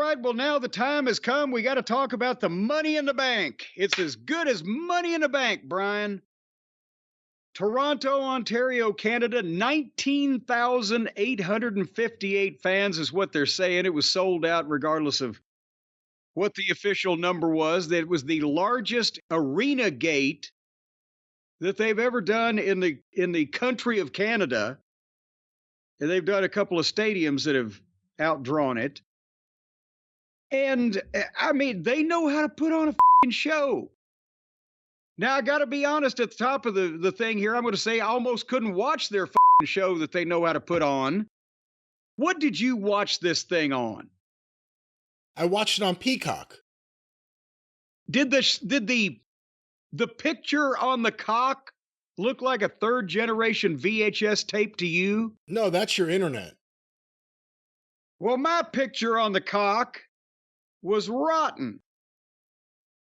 right, well, now the time has come. We got to talk about the Money in the Bank. It's as good as Money in the Bank, Brian. Toronto, Ontario, Canada, 19,858 fans is what they're saying. It was sold out regardless of what the official number was. That it was the largest arena gate that they've ever done in the country of Canada. And they've done a couple of stadiums that have outdrawn it. And I mean, they know how to put on a f***ing show. Now, I got to be honest at the top of the thing here. I'm going to say I almost couldn't watch their f***ing show that they know how to put on. What did you watch this thing on? I watched it on Peacock. Did the picture on the cock look like a third generation VHS tape to you? No, that's your internet. Well, my picture on the cock was rotten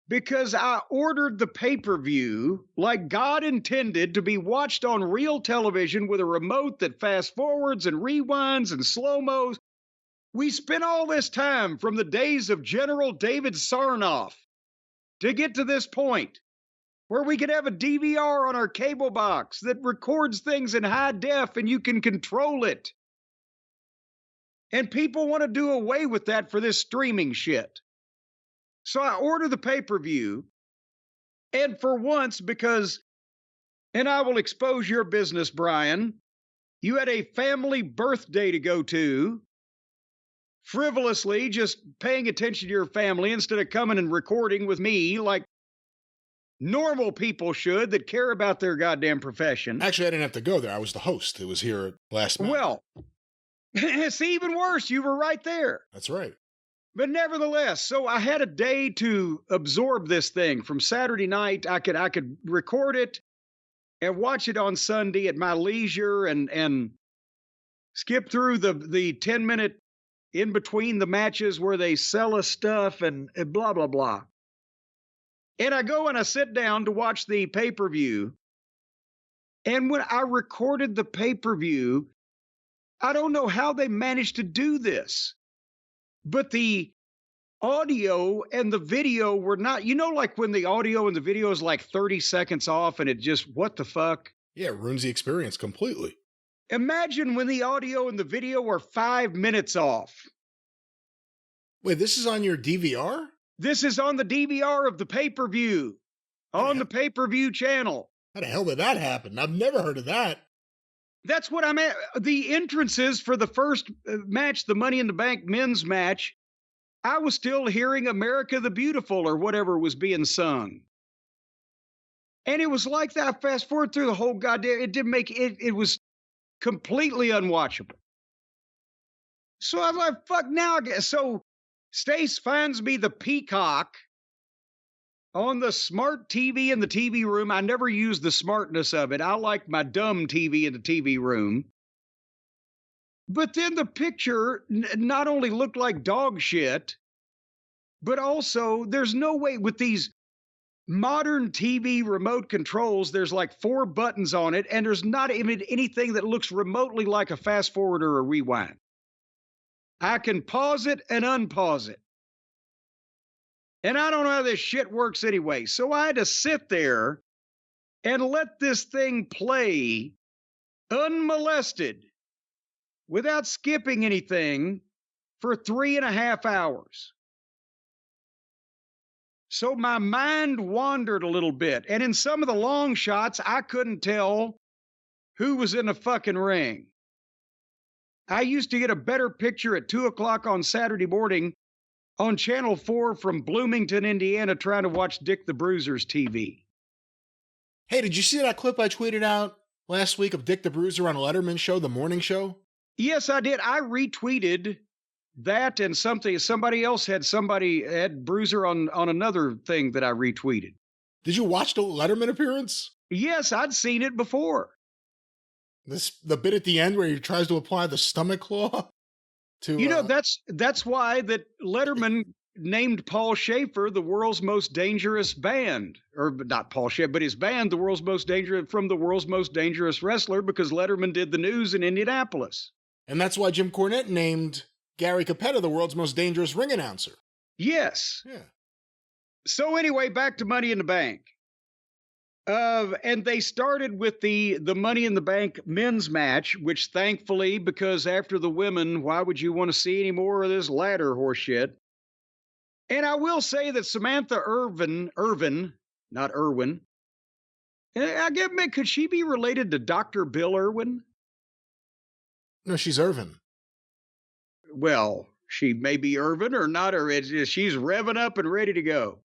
because I ordered the pay-per-view like God intended to be watched on real television with a remote that fast forwards and rewinds and slow-mos. We spent all this time from the days of General David Sarnoff to get to this point where we could have a DVR on our cable box that records things in high def and you can control it. And people want to do away with that for this streaming shit. So I order the pay-per-view, and for once, because, and I will expose your business, Brian, you had a family birthday to go to, frivolously just paying attention to your family instead of coming and recording with me like normal people should that care about their goddamn profession. Actually, I didn't have to go there. I was the host. It was here last month. Well, it's even worse. You were right there. That's right. But nevertheless, so I had a day to absorb this thing. From Saturday night, I could record it and watch it on Sunday at my leisure and skip through the 10-minute in between the matches where they sell us stuff and blah, blah, blah. And I go and I sit down to watch the pay-per-view. And when I recorded the pay-per-view, I don't know how they managed to do this, but the audio and the video were not, like when the audio and the video is like 30 seconds off and it just, what the fuck? Yeah, it ruins the experience completely. Imagine when the audio and the video are 5 minutes off. Wait, this is on your DVR? This is on the DVR of the pay-per-view, on the pay-per-view channel. How the hell did that happen? I've never heard of that. That's what I'm at. The entrances for the first match, the Money in the Bank men's match, I was still hearing America the Beautiful or whatever was being sung. And it was like that. Fast forward through the whole goddamn, it didn't make it, it was completely unwatchable. So I'm like, fuck now. So Stace finds me the Peacock on the smart TV in the TV room. I never use the smartness of it. I like my dumb TV in the TV room. But then the picture not only looked like dog shit, but also there's no way with these modern TV remote controls, there's like 4 buttons on it, and there's not even anything that looks remotely like a fast forward or a rewind. I can pause it and unpause it. And I don't know how this shit works anyway. So I had to sit there and let this thing play unmolested without skipping anything for 3.5 hours. So my mind wandered a little bit. And in some of the long shots, I couldn't tell who was in the fucking ring. I used to get a better picture at 2 o'clock on Saturday morning on Channel 4 from Bloomington, Indiana, trying to watch Dick the Bruiser's TV. Hey, did you see that clip I tweeted out last week of Dick the Bruiser on Letterman's show, The Morning Show? Yes, I did. I retweeted that and somebody else had Bruiser on another thing that I retweeted. Did you watch the Letterman appearance? Yes, I'd seen it before. The bit at the end where he tries to apply the stomach claw to... that's why that Letterman named Paul Schaefer the world's most dangerous band. Or not Paul Schaefer, but his band, the world's most dangerous wrestler, because Letterman did the news in Indianapolis. And that's why Jim Cornette named Gary Capetta, the world's most dangerous ring announcer. Yes. Yeah. So anyway, back to Money in the Bank. And they started with the Money in the Bank men's match, which thankfully, because after the women, why would you want to see any more of this ladder horse shit? And I will say that Samantha Irvin, not Irwin. I get, could she be related to Dr. Bill Irwin? No, she's Irvin. Well, she may be Irvin or not Irvin. She's revving up and ready to go.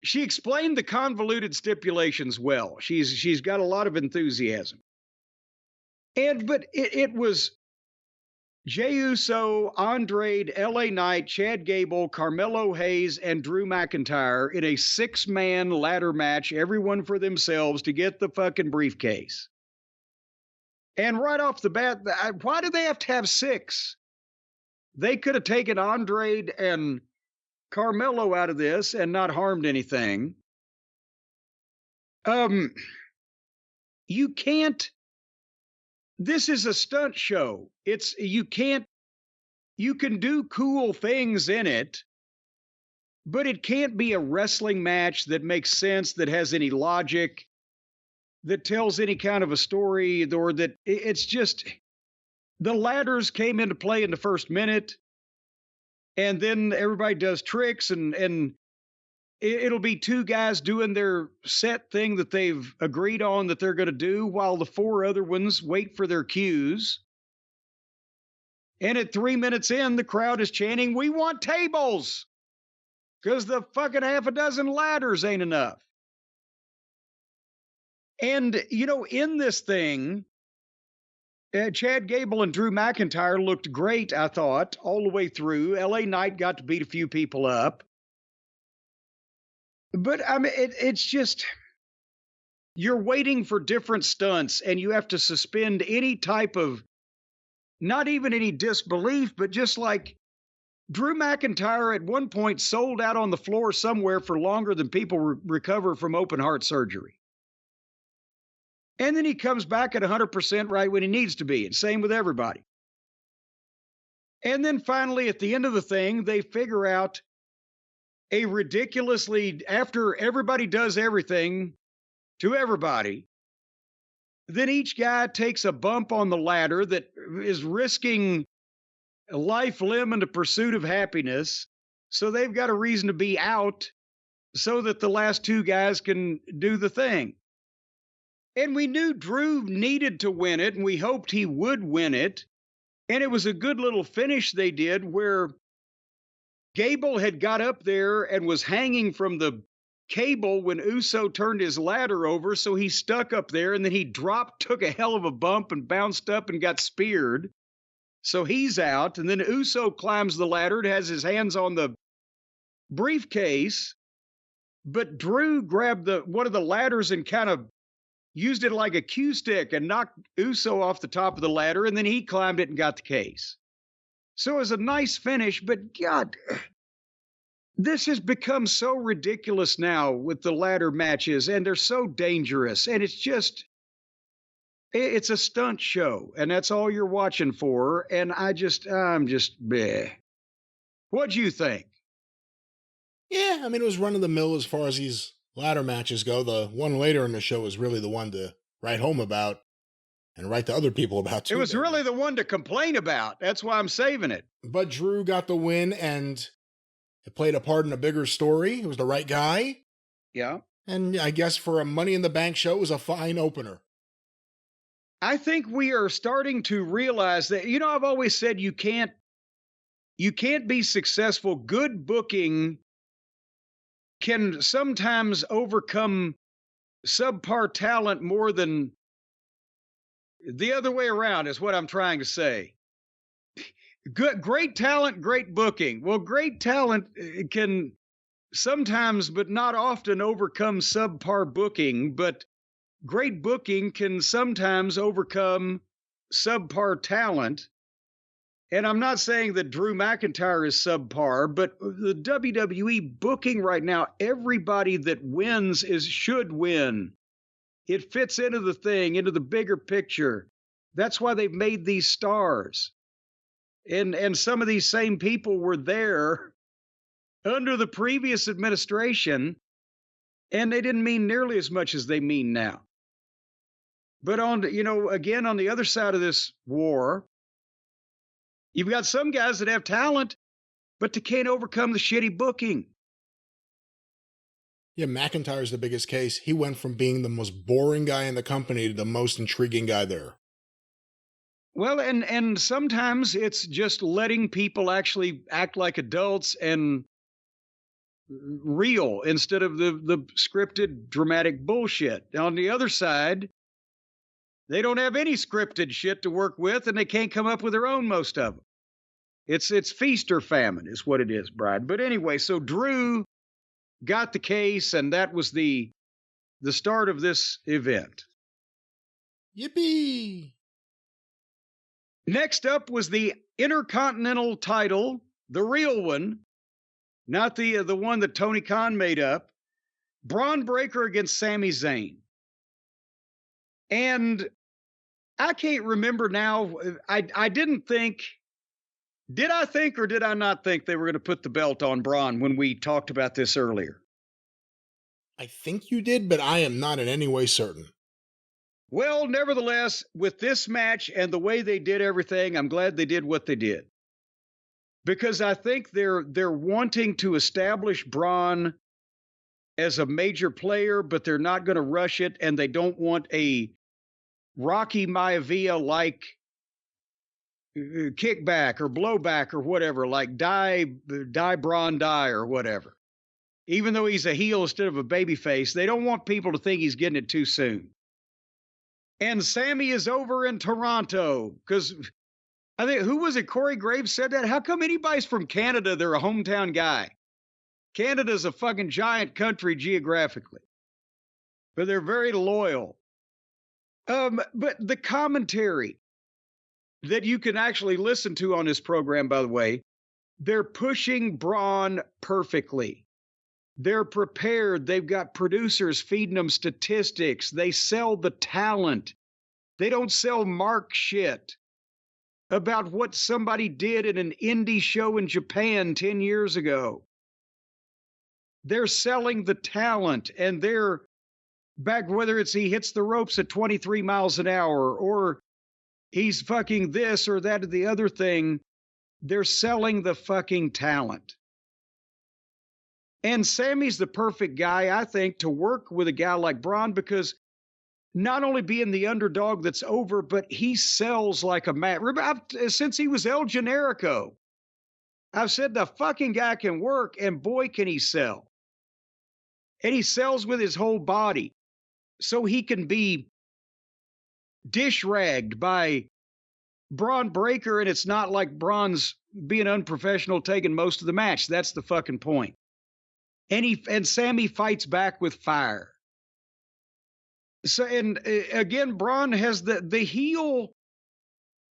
She explained the convoluted stipulations well. She's got a lot of enthusiasm. But it was Jey Uso, Andrade, LA Knight, Chad Gable, Carmelo Hayes, and Drew McIntyre in a 6-man ladder match, everyone for themselves, to get the fucking briefcase. And right off the bat, why do they have to have 6? They could have taken Andrade and Carmelo out of this and not harmed anything. You can't. This is a stunt show. You can do cool things in it, but it can't be a wrestling match that makes sense, that has any logic, that tells any kind of a story, or that it's just the ladders came into play in the first minute, and then everybody does tricks, and it'll be 2 guys doing their set thing that they've agreed on that they're going to do, while the 4 other ones wait for their cues. And at 3 minutes in, the crowd is chanting, "We want tables!" Because the fucking half a dozen ladders ain't enough. And, in this thing, Chad Gable and Drew McIntyre looked great, I thought, all the way through. LA Knight got to beat a few people up. But, I mean, it's just, you're waiting for different stunts, and you have to suspend any type of, not even any disbelief, but just like Drew McIntyre at one point sold out on the floor somewhere for longer than people recover from open heart surgery. And then he comes back at 100% right when he needs to be, and same with everybody. And then finally, at the end of the thing, they figure out a ridiculously, after everybody does everything to everybody, then each guy takes a bump on the ladder that is risking life, limb, in the pursuit of happiness. So they've got a reason to be out so that the last 2 guys can do the thing. And we knew Drew needed to win it, and we hoped he would win it. And it was a good little finish they did, where Gable had got up there and was hanging from the cable when Uso turned his ladder over, so he stuck up there, and then he dropped, took a hell of a bump, and bounced up and got speared. So he's out, and then Uso climbs the ladder and has his hands on the briefcase, but Drew grabbed one of the ladders and kind of used it like a cue stick and knocked Uso off the top of the ladder, and then he climbed it and got the case. So it was a nice finish, but God, this has become so ridiculous now with the ladder matches, and they're so dangerous, and it's a stunt show, and that's all you're watching for, and I'm just, bleh. What'd you think? Yeah, I mean, it was run-of-the-mill as far as these ladder matches go. The one later in the show is really the one to write home about and write to other people about, too. It was really the one to complain about. That's why I'm saving it. But Drew got the win, and it played a part in a bigger story. He was the right guy. Yeah. And I guess for a Money in the Bank show, it was a fine opener. I think we are starting to realize that, I've always said you can't be successful. Good booking can sometimes overcome subpar talent more than the other way around, is what I'm trying to say. Great talent, great booking. Well, great talent can sometimes, but not often, overcome subpar booking, but great booking can sometimes overcome subpar talent. And I'm not saying that Drew McIntyre is subpar, but the WWE booking right now, everybody that wins should win. It fits into the thing, into the bigger picture. That's why they've made these stars. And some of these same people were there under the previous administration, and they didn't mean nearly as much as they mean now. But again, on the other side of this war, you've got some guys that have talent, but they can't overcome the shitty booking. Yeah, McIntyre's the biggest case. He went from being the most boring guy in the company to the most intriguing guy there. Well, and sometimes it's just letting people actually act like adults and real instead of the scripted dramatic bullshit. On the other side, they don't have any scripted shit to work with, and they can't come up with their own, most of them. It's feast or famine is what it is, Brian. But anyway, so Drew got the case, and that was the start of this event. Yippee! Next up was the Intercontinental title, the real one, not the one that Tony Khan made up. Braun Breaker against Sami Zayn. And I can't remember now. I didn't think. Did I think or did I not think they were going to put the belt on Braun when we talked about this earlier? I think you did, but I am not in any way certain. Well, nevertheless, with this match and the way they did everything, I'm glad they did what they did. Because I think they're wanting to establish Braun as a major player, but they're not going to rush it, and they don't want a Rocky Maivia-like kickback or blowback or whatever, like die Braun die or whatever. Even though he's a heel instead of a babyface, they don't want people to think he's getting it too soon. And Sammy is over in Toronto because I think, who was it? Corey Graves said that. How come anybody's from Canada, they're a hometown guy? Canada's a fucking giant country geographically, but they're very loyal. But the commentary that you can actually listen to on this program, by the way, they're pushing Braun perfectly. They're prepared. They've got producers feeding them statistics. They sell the talent. They don't sell mark shit about what somebody did in an indie show in Japan 10 years ago. They're selling the talent, and they're back, whether it's he hits the ropes at 23 miles an hour or he's fucking this or that or the other thing. They're selling the fucking talent. And Sammy's the perfect guy, I think, to work with a guy like Braun because not only being the underdog that's over, but he sells like a man. Since he was El Generico, I've said the fucking guy can work, and boy, can he sell. And he sells with his whole body. So he can be dish-ragged by Braun Breaker, and it's not like Braun's being unprofessional taking most of the match. That's the fucking point. And Sammy fights back with fire. So, and again, Braun has the heel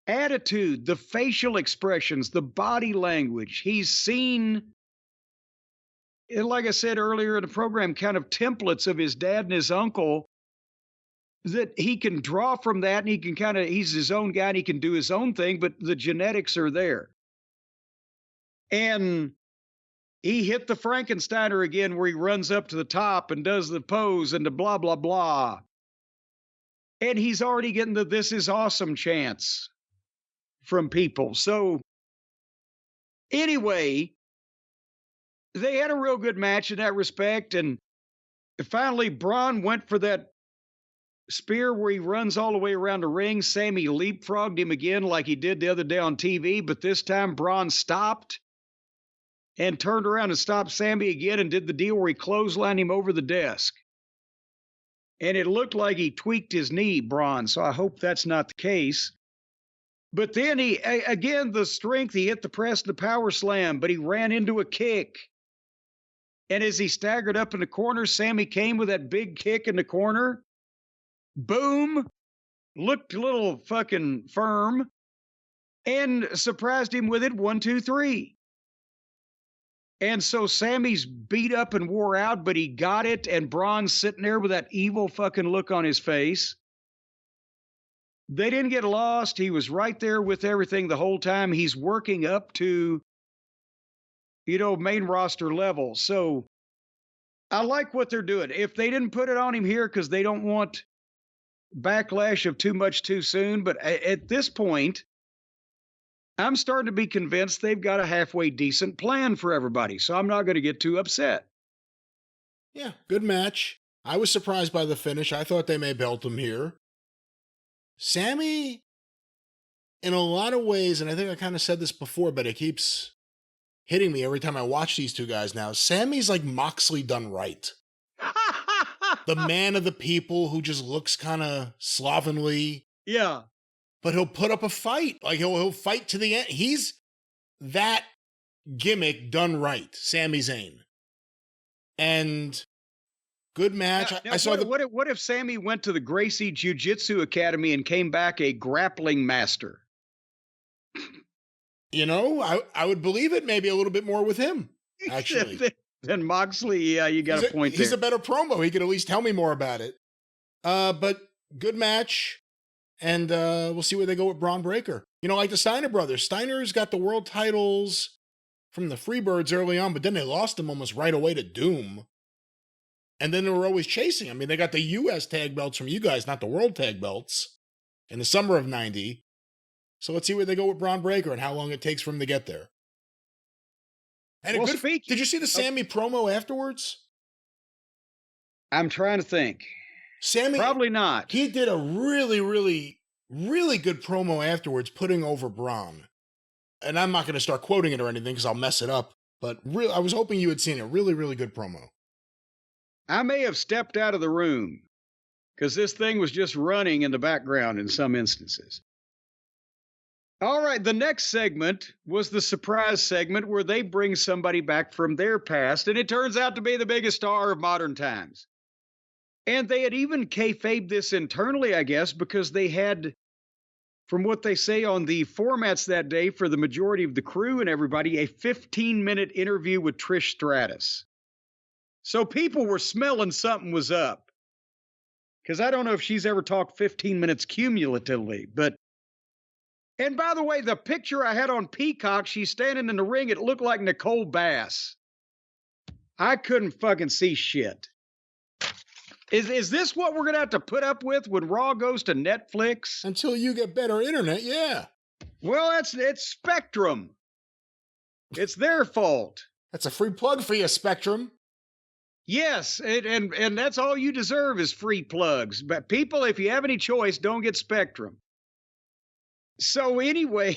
attitude, the facial expressions, the body language. He's seen, and like I said earlier in the program, kind of templates of his dad and his uncle that he can draw from that, and he can he's his own guy and he can do his own thing, but the genetics are there. And he hit the Frankensteiner again where he runs up to the top and does the pose and the blah, blah, blah. And he's already getting the "this is awesome" chants from people. So anyway, they had a real good match in that respect. And finally, Braun went for that spear where he runs all the way around the ring. Sammy leapfrogged him again like he did the other day on TV, but this time Braun stopped and turned around and stopped Sammy again and did the deal where he clotheslined him over the desk. And it looked like he tweaked his knee, Braun, so I hope that's not the case. But then again, the strength, he hit the press and the power slam, but he ran into a kick. And as he staggered up in the corner, Sammy came with that big kick in the corner. Boom. Looked a little fucking firm. And surprised him with it, 1, 2, 3. And so Sammy's beat up and wore out, but he got it. And Braun's sitting there with that evil fucking look on his face. They didn't get lost. He was right there with everything the whole time. He's working up to, main roster level. So I like what they're doing. If they didn't put it on him here because they don't want backlash of too much too soon, but at this point, I'm starting to be convinced they've got a halfway decent plan for everybody. So I'm not going to get too upset. Yeah, good match. I was surprised by the finish. I thought they may belt him here. Sammy, in a lot of ways, and I think I kind of said this before, but it keeps hitting me every time I watch these two guys now. Sammy's like Moxley done right. The man of the people who just looks kind of slovenly. Yeah. But he'll put up a fight. Like he'll fight to the end. He's that gimmick done right, Sami Zayn. And good match. Now, I saw what if Sammy went to the Gracie Jiu-Jitsu Academy and came back a grappling master? I would believe it maybe a little bit more with him, actually. Than Moxley, yeah, you got a point there. He's a better promo. He could at least tell me more about it. But good match. And we'll see where they go with Braun Breaker. Like the Steiner brothers. Steiner's got the world titles from the Freebirds early on, but then they lost them almost right away to Doom. And then they were always chasing. I mean, they got the U.S. tag belts from you guys, not the world tag belts, in the summer of 90. So let's see where they go with Braun Breaker and how long it takes for him to get there. And did you see the Sammy promo afterwards? I'm trying to think. Sammy, probably not. He did a really, really, really good promo afterwards, putting over Braun. And I'm not going to start quoting it or anything because I'll mess it up. But I was hoping you had seen a really, really good promo. I may have stepped out of the room because this thing was just running in the background in some instances. All right, the next segment was the surprise segment where they bring somebody back from their past, and it turns out to be the biggest star of modern times. And they had even kayfabed this internally, I guess, because they had, from what they say on the formats that day for the majority of the crew and everybody, a 15-minute interview with Trish Stratus. So people were smelling something was up. Because I don't know if she's ever talked 15 minutes cumulatively, but... And by the way, the picture I had on Peacock, she's standing in the ring, it looked like Nicole Bass. I couldn't fucking see shit. Is this what we're going to have to put up with when Raw goes to Netflix? Until you get better internet, yeah. Well, it's Spectrum. It's their fault. That's a free plug for you, Spectrum. Yes, and that's all you deserve is free plugs. But people, if you have any choice, don't get Spectrum. So anyway,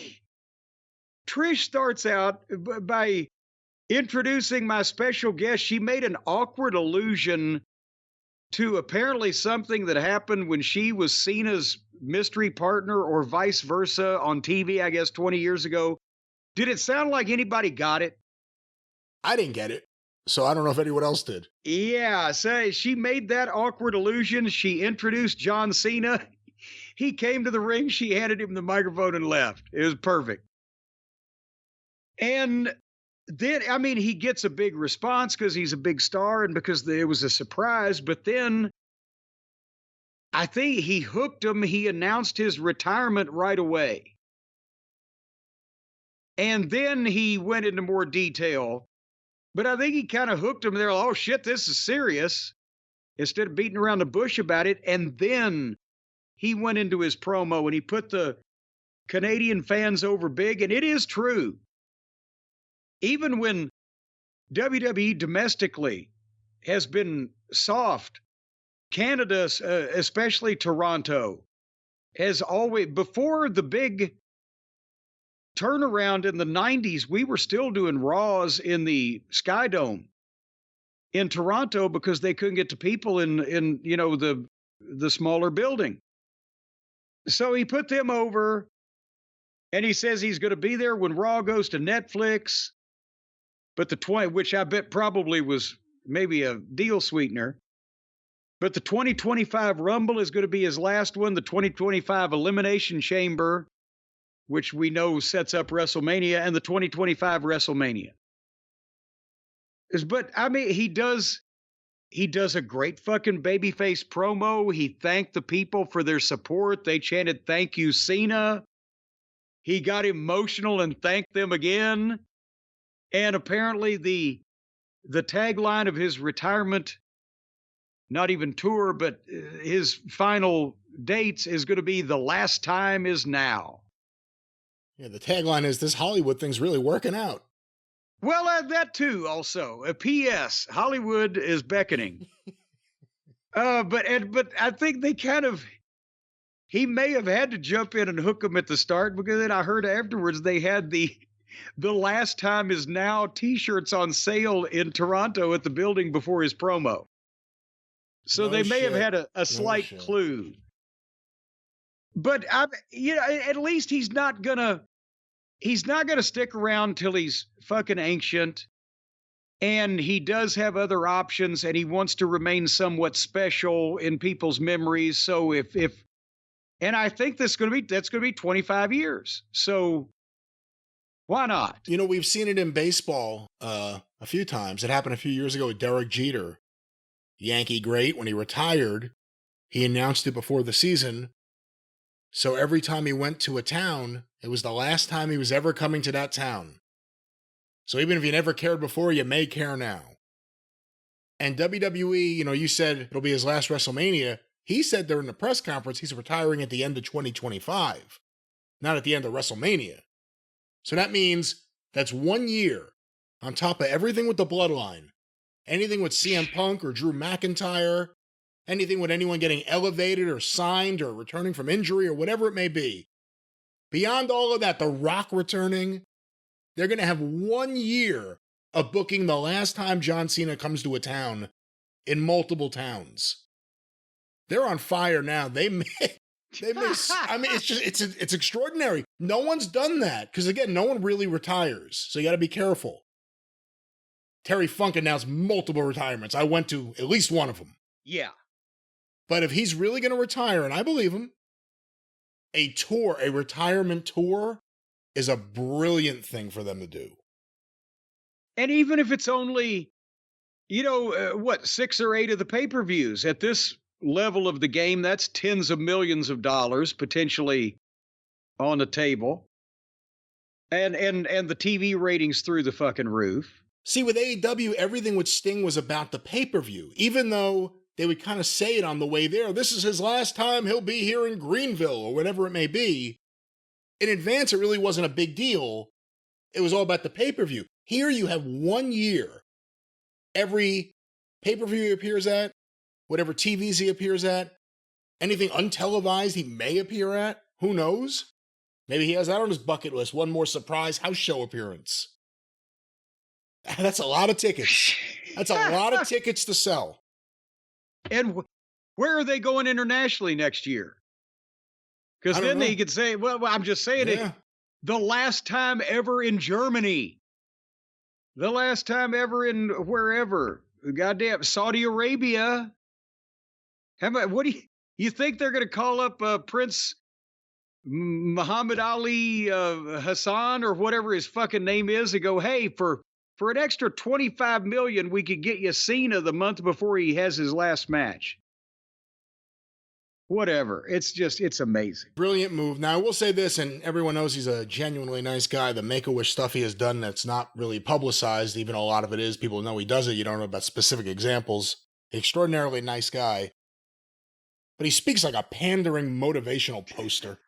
Trish starts out by introducing my special guest. She made an awkward allusion to apparently something that happened when she was Cena's mystery partner or vice versa on TV, I guess, 20 years ago. Did it sound like anybody got it? I didn't get it, so I don't know if anyone else did. Yeah, so she made that awkward allusion. She introduced John Cena. He came to the ring. She handed him the microphone and left. It was perfect. And then, I mean, he gets a big response because he's a big star and because it was a surprise. But then I think he hooked him. He announced his retirement right away. And then he went into more detail. But I think he kind of hooked him there. Oh, shit, this is serious. Instead of beating around the bush about it. And then he went into his promo and he put the Canadian fans over big. And it is true. Even when WWE domestically has been soft, Canada, especially Toronto, has always, before the big turnaround in the 90s, we were still doing Raws in the Sky Dome in Toronto because they couldn't get to people in you know, the smaller building. So he put them over and he says he's going to be there when Raw goes to Netflix. But the 20, which I bet probably was maybe a deal sweetener. But the 2025 Rumble is going to be his last one. The 2025 Elimination Chamber, which we know sets up WrestleMania, and the 2025 WrestleMania. But I mean, he does He does a great fucking babyface promo. He thanked the people for their support. They chanted, "Thank you, Cena." He got emotional and thanked them again. And apparently the tagline of his retirement, not even tour, but his final dates is going to be "The last time is now." Yeah, the tagline is, "This Hollywood thing's really working out." Well, that too also. A P.S. Hollywood is beckoning. But I think they kind of, he may have had to jump in and hook them at the start, because then I heard afterwards they had the "last time is now" t-shirts on sale in Toronto at the building before his promo. So they may have had a slight clue. But at least he's not gonna stick around till he's fucking ancient. And he does have other options, and he wants to remain somewhat special in people's memories. So and I think that's going to be 25 years. So why not? We've seen it in baseball a few times. It happened a few years ago with Derek Jeter, Yankee great. When he retired, he announced it before the season. So every time he went to a town, it was the last time he was ever coming to that town. So even if you never cared before, you may care now. And WWE, you said it'll be his last WrestleMania. He said during the press conference he's retiring at the end of 2025, not at the end of WrestleMania. So that means that's 1 year on top of everything with the bloodline. Anything with CM Punk or Drew McIntyre, anything with anyone getting elevated or signed or returning from injury or whatever it may be. Beyond all of that, The Rock returning, they're going to have 1 year of booking the last time John Cena comes to a town in multiple towns. They're on fire now. They may, I mean, it's extraordinary. No one's done that because, again, no one really retires. So you got to be careful. Terry Funk announced multiple retirements. I went to at least one of them. Yeah. But if he's really going to retire, and I believe him, a retirement tour is a brilliant thing for them to do. And even if it's only, 6 or 8 of the pay-per-views at this level of the game, that's tens of millions of dollars potentially on the table. And the TV ratings through the fucking roof. See, with AEW, everything with Sting was about the pay-per-view, even though they would kind of say it on the way there. This is his last time he'll be here in Greenville or whatever it may be. In advance, it really wasn't a big deal. It was all about the pay-per-view. Here you have 1 year. Every pay-per-view he appears at, whatever TVs he appears at, anything untelevised he may appear at, who knows? Maybe he has that on his bucket list, one more surprise house show appearance. That's a lot of tickets. That's a lot of tickets to sell. And where are they going internationally next year? Because then they could say, well, I'm just saying it. The last time ever in Germany. The last time ever in wherever. Goddamn Saudi Arabia. What do you think they're going to call up Prince Muhammad Ali Hassan or whatever his fucking name is and go, hey, for an extra $25 million, we could get you Cena the month before he has his last match. Whatever. It's amazing. Brilliant move. Now, I will say this, and everyone knows he's a genuinely nice guy. The Make-A-Wish stuff he has done that's not really publicized, even though a lot of it is. People know he does it. You don't know about specific examples. Extraordinarily nice guy. But he speaks like a pandering motivational poster.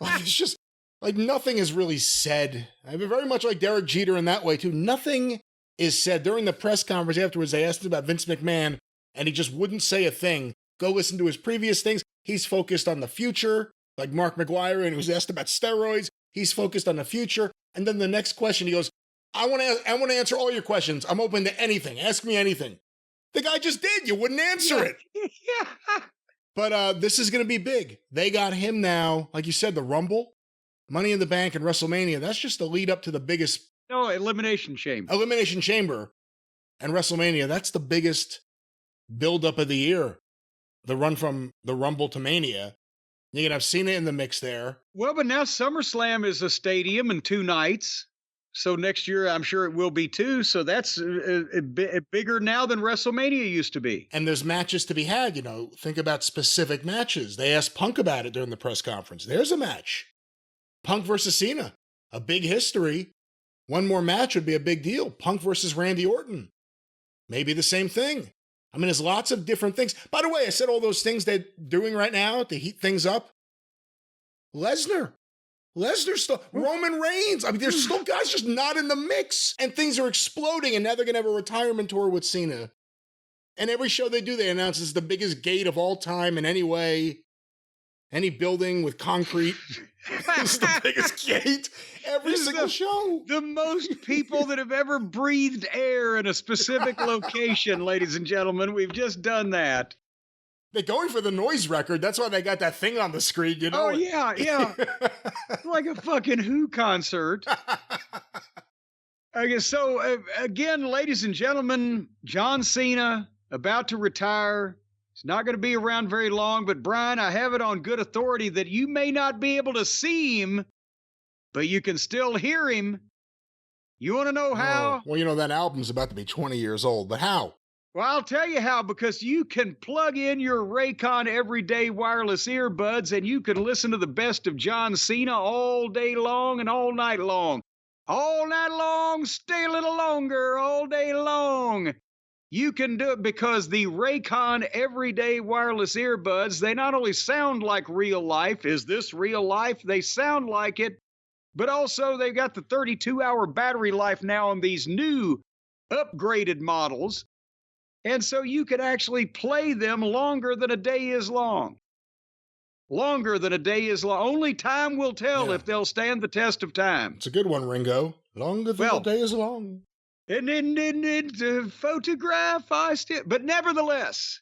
It's just, like, nothing is really said. I mean, very much like Derek Jeter in that way, too. Nothing is said. During the press conference afterwards, they asked him about Vince McMahon, and he just wouldn't say a thing. Go listen to his previous things. He's focused on the future, like Mark McGuire, and he was asked about steroids. He's focused on the future. And then the next question, he goes, I want to answer all your questions. I'm open to anything. Ask me anything. The guy just did. You wouldn't answer it. Yeah. But this is going to be big. They got him now, like you said, the Rumble, Money in the Bank, and WrestleMania. That's just the lead up to the biggest. No, Elimination Chamber. Elimination Chamber and WrestleMania. That's the biggest build-up of the year. The run from the Rumble to Mania. You can have Cena in the mix there. Well, but now SummerSlam is a stadium and 2 nights. So next year, I'm sure it will be too. So that's bigger now than WrestleMania used to be. And there's matches to be had, think about specific matches. They asked Punk about it during the press conference. There's a match. Punk versus Cena, a big history. One more match would be a big deal. Punk versus Randy Orton. Maybe the same thing. I mean, there's lots of different things. By the way, I said all those things they're doing right now to heat things up. Lesnar still, Roman Reigns. I mean, there's still guys just not in the mix. And things are exploding, and now they're going to have a retirement tour with Cena. And every show they do, they announce it's the biggest gate of all time in any way. Any building with concrete is the biggest gate. Every single show. The most people that have ever breathed air in a specific location, ladies and gentlemen. We've just done that. They're going for the noise record. That's why they got that thing on the screen, Oh, yeah. Like a fucking Who concert. Okay, so again, ladies and gentlemen, John Cena about to retire. He's not going to be around very long, but Brian, I have it on good authority that you may not be able to see him, but you can still hear him. You want to know how? Well, that album's about to be 20 years old, but how? Well, I'll tell you how, because you can plug in your Raycon everyday wireless earbuds and you can listen to the best of John Cena all day long and all night long. All night long, stay a little longer, all day long. You can do it because the Raycon everyday wireless earbuds, they not only sound like real life, is this real life? They sound like it, but also they've got the 32-hour battery life now on these new upgraded models. And so you can actually play them longer than a day is long. Longer than a day is long. Only time will tell if they'll stand the test of time. It's a good one, Ringo. Longer than a day is long. And then photograph, but nevertheless,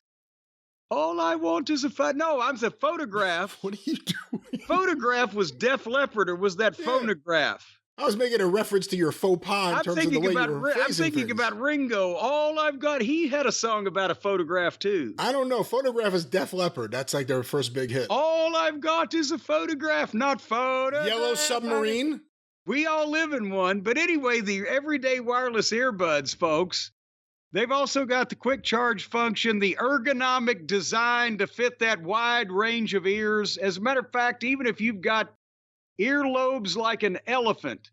all I want is a No, I'm the photograph. What are you doing? Photograph was Def Leppard, or was that phonograph? I was making a reference to your faux pas in terms of the way you were phrasing I'm thinking things. about Ringo. All I've got, he had a song about a photograph too. I don't know. Photograph is Def Leppard. That's like their first big hit. All I've got is a photograph, not photo. Yellow Submarine? We all live in one. But anyway, the everyday wireless earbuds, folks, they've also got the quick charge function, the ergonomic design to fit that wide range of ears. As a matter of fact, even if you've got earlobes like an elephant,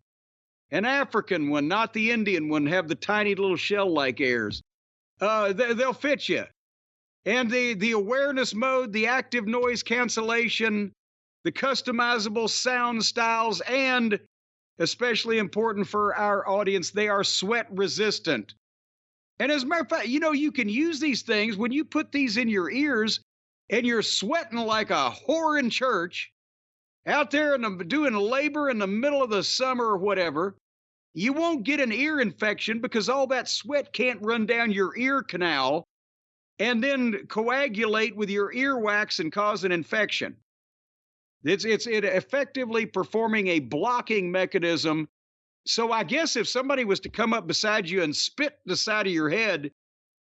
an African one, not the Indian one, have the tiny little shell-like ears, they'll fit you. And the awareness mode, the active noise cancellation, the customizable sound styles, and especially important for our audience, they are sweat resistant. And as a matter of fact, you can use these things when you put these in your ears and you're sweating like a whore in church, out there doing labor in the middle of the summer or whatever. You won't get an ear infection because all that sweat can't run down your ear canal and then coagulate with your earwax and cause an infection. It's effectively performing a blocking mechanism. So I guess if somebody was to come up beside you and spit the side of your head,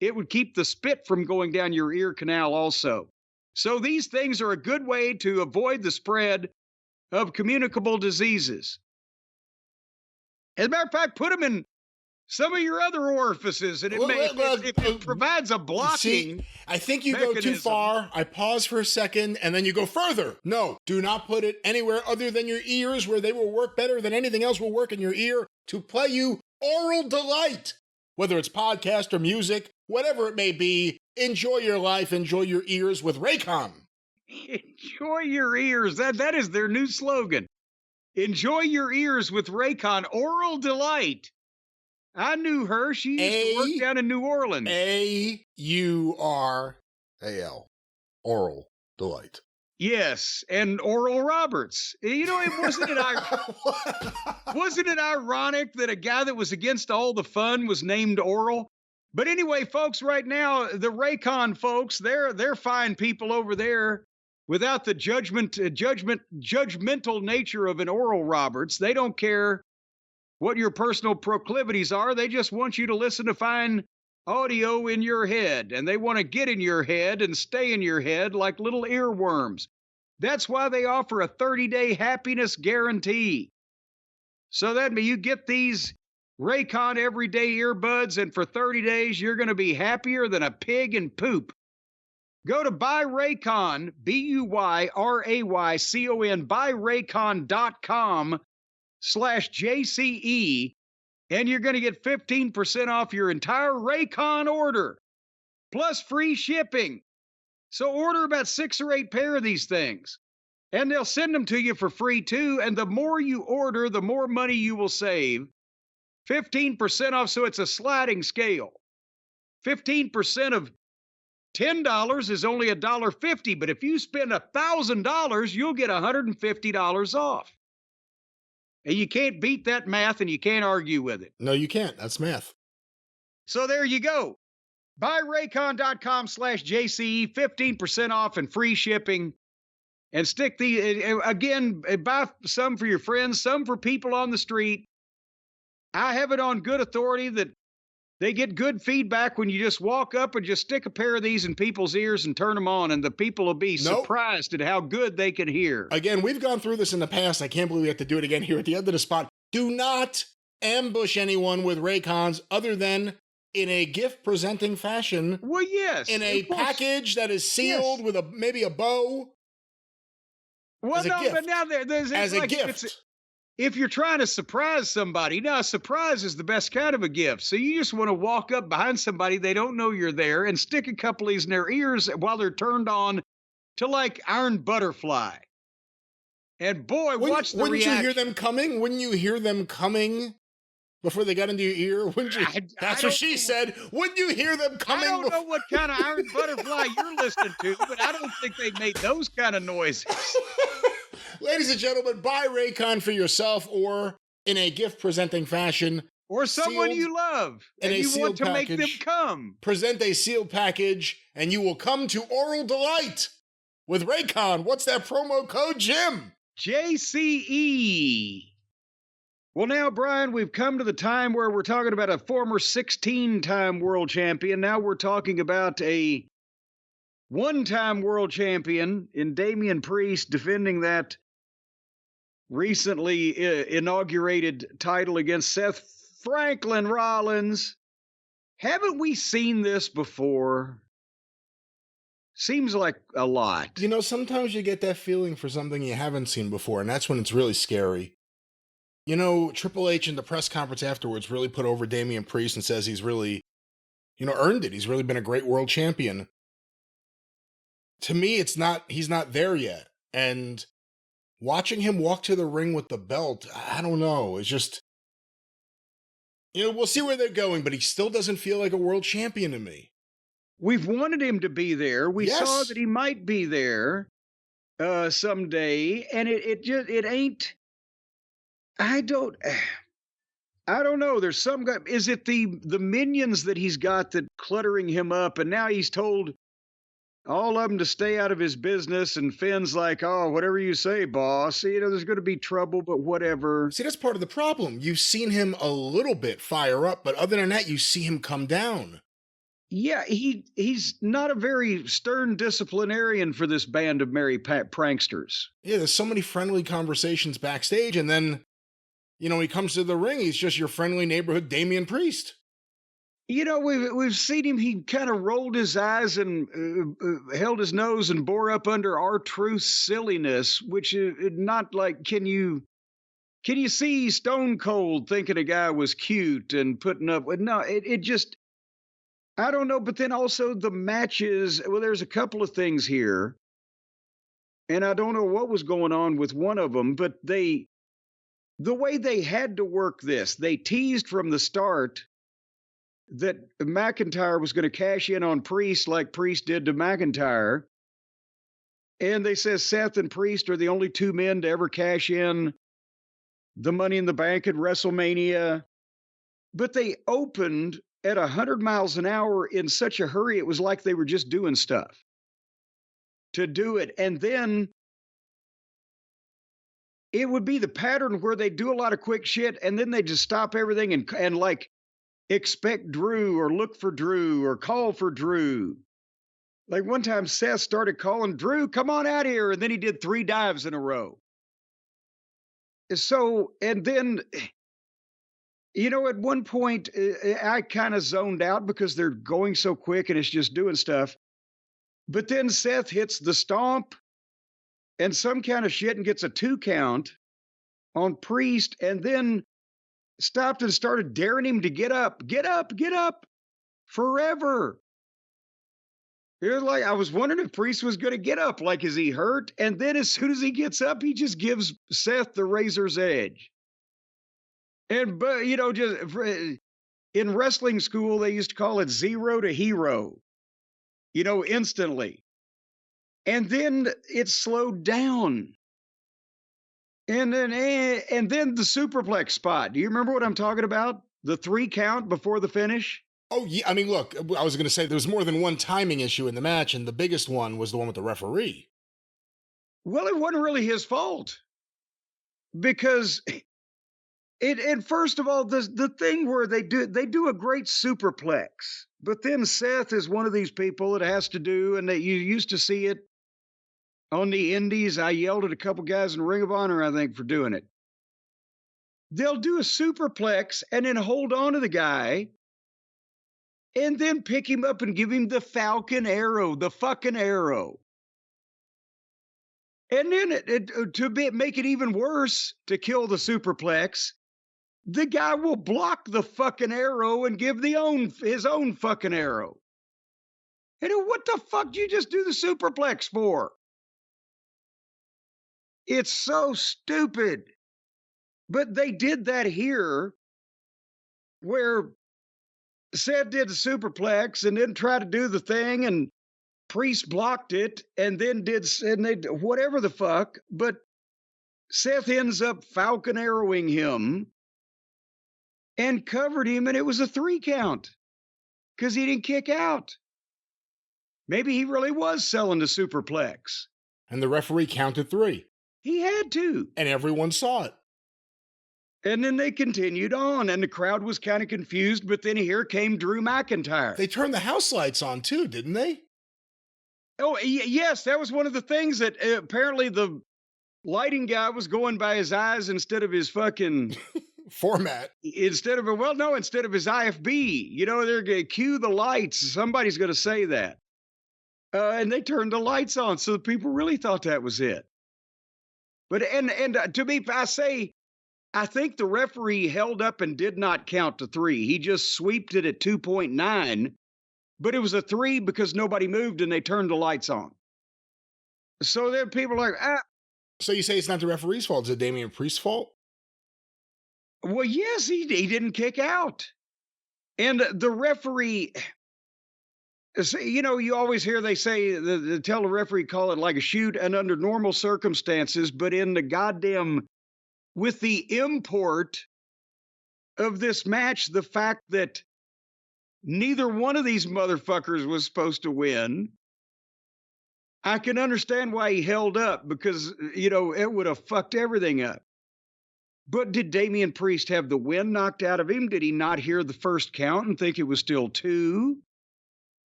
it would keep the spit from going down your ear canal also. So these things are a good way to avoid the spread of communicable diseases. As a matter of fact, put them in some of your other orifices, and it provides a blocking. See, I think you go too far. I pause for a second, and then you go further. No, do not put it anywhere other than your ears, where they will work better than anything else will work in your ear to play you oral delight. Whether it's podcast or music, whatever it may be, enjoy your life, enjoy your ears with Raycon. Enjoy your ears. That is their new slogan. Enjoy your ears with Raycon. Oral delight. I knew her. She used to work down in New Orleans. A-U-R-A-L. Oral delight. Yes, and Oral Roberts. Wasn't it ironic that a guy that was against all the fun was named Oral? But anyway, folks, right now, the Raycon folks, they're fine people over there without the judgmental nature of an Oral Roberts. They don't care what your personal proclivities are. They just want you to listen to fine audio in your head, and they want to get in your head and stay in your head like little earworms. That's why they offer a 30-day happiness guarantee. So that means you get these Raycon everyday earbuds, and for 30 days, you're going to be happier than a pig in poop. Go to buyraycon, BUYRAYCON, buyraycon.com/JCE, and you're going to get 15% off your entire Raycon order, plus free shipping. So order about 6 or 8 pair of these things, and they'll send them to you for free too. And the more you order, the more money you will save. 15% off, so it's a sliding scale. 15% of $10 is only $1.50, but if you spend $1,000, you'll get $150 off. And you can't beat that math, and you can't argue with it. No, you can't. That's math. So there you go. Buyraycon.com/JCE, 15% off and free shipping. And stick again, buy some for your friends, some for people on the street. I have it on good authority that they get good feedback when you just walk up and just stick a pair of these in people's ears and turn them on, and the people will be surprised at how good they can hear. Again, we've gone through this in the past. I can't believe we have to do it again here at the end of the spot. Do not ambush anyone with Raycons other than in a gift-presenting fashion. Well, yes. In a package that is sealed with maybe a bow. Well, no, but now there's as a gift. If you're trying to surprise somebody, now a surprise is the best kind of a gift. So you just want to walk up behind somebody, they don't know you're there, and stick a couple of these in their ears while they're turned on to like Iron Butterfly. And boy, watch the reaction. Wouldn't you hear them coming? Wouldn't you hear them coming before they got into your ear? Wouldn't you? That's what she said. Wouldn't you hear them coming? I don't know what kind of Iron Butterfly you're listening to, but I don't think they made those kind of noises. Ladies and gentlemen, buy Raycon for yourself or in a gift-presenting fashion. Or someone you love and you want to make them come. Present a sealed package and you will come to oral delight with Raycon. What's that promo code, Jim? JCE. Well, now, Brian, we've come to the time where we're talking about a former 16-time world champion. Now we're talking about a one-time world champion in Damian Priest defending that recently inaugurated title against Seth Franklin Rollins. Haven't we seen this before? Seems like a lot. You know, sometimes you get that feeling for something you haven't seen before, and that's when it's really scary. You know, Triple H in the press conference afterwards really put over Damian Priest and says he's really, earned it. He's really been a great world champion. To me, he's not there yet. And watching him walk to the ring with the belt, I don't know. It's just, we'll see where they're going, but he still doesn't feel like a world champion to me. We've wanted him to be there. We saw that he might be there someday, and it ain't. I don't know. There's some guy. Is it the minions that he's got that cluttering him up, and now he's told all of them to stay out of his business, and Finn's like, oh, whatever you say, boss. There's going to be trouble, but whatever. See, that's part of the problem. You've seen him a little bit fire up, but other than that, you see him come down. Yeah, he's not a very stern disciplinarian for this band of merry pranksters. Yeah, there's so many friendly conversations backstage, and then, he comes to the ring, he's just your friendly neighborhood Damian Priest. We've seen him. He kind of rolled his eyes and held his nose and bore up under R-Truth's silliness, which is not like, can you see Stone Cold thinking a guy was cute and putting up with, no, it just, I don't know. But then also the matches, well, there's a couple of things here, and I don't know what was going on with one of them, but the way they had to work this, they teased from the start that McIntyre was going to cash in on Priest like Priest did to McIntyre. And they said Seth and Priest are the only two men to ever cash in the Money in the Bank at WrestleMania. But they opened at 100 miles an hour in such a hurry, it was like they were just doing stuff to do it. And then it would be the pattern where they do a lot of quick shit, and then they just stop everything and like, expect Drew or look for Drew or call for Drew. Like one time Seth started calling Drew, come on out here. And then he did 3 dives in a row. So, and then, at one point, I kind of zoned out because they're going so quick and it's just doing stuff. But then Seth hits the stomp and some kind of shit and gets a 2 count on Priest, and then stopped and started daring him to get up, get up, get up forever. It was like, I was wondering if Priest was going to get up. Like, is he hurt? And then as soon as he gets up, he just gives Seth the razor's edge. And, but, in wrestling school, they used to call it 0 to hero, instantly. And then it slowed down. And then the superplex spot. Do you remember what I'm talking about? The 3 count before the finish? Oh, yeah. I mean, look, I was going to say there was more than one timing issue in the match, and the biggest one was the one with the referee. Well, it wasn't really his fault. Because first of all, the thing where they do a great superplex, but then Seth is one of these people that has to do, and that you used to see it on the indies. I yelled at a couple guys in Ring of Honor, I think, for doing it. They'll do a superplex and then hold on to the guy and then pick him up and give him the Falcon Arrow, the fucking arrow. And then make it even worse, to kill the superplex, the guy will block the fucking arrow and give his own fucking arrow. And what the fuck do you just do the superplex for? It's so stupid. But they did that here, where Seth did the superplex and then tried to do the thing, and Priest blocked it, and then whatever the fuck. But Seth ends up Falcon Arrowing him and covered him, and it was a 3 count because he didn't kick out. Maybe he really was selling the superplex. And the referee counted 3. He had to. And everyone saw it. And then they continued on, and the crowd was kind of confused, but then here came Drew McIntyre. They turned the house lights on too, didn't they? Oh, yes, that was one of the things that apparently the lighting guy was going by his eyes instead of his fucking format. Instead of his IFB. They're going to cue the lights. Somebody's going to say that. And they turned the lights on, so the people really thought that was it. But, to me, I think the referee held up and did not count to 3. He just sweeped it at 2.9, but it was a 3 because nobody moved and they turned the lights on. So then people are like, So you say it's not the referee's fault? Is it Damian Priest's fault? Well, yes, he didn't kick out. And the referee, you always hear they say, they tell the referee, call it like a shoot, and under normal circumstances, but in the goddamn, with the import of this match, the fact that neither one of these motherfuckers was supposed to win, I can understand why he held up, because, it would have fucked everything up. But did Damian Priest have the wind knocked out of him? Did he not hear the first count and think it was still 2?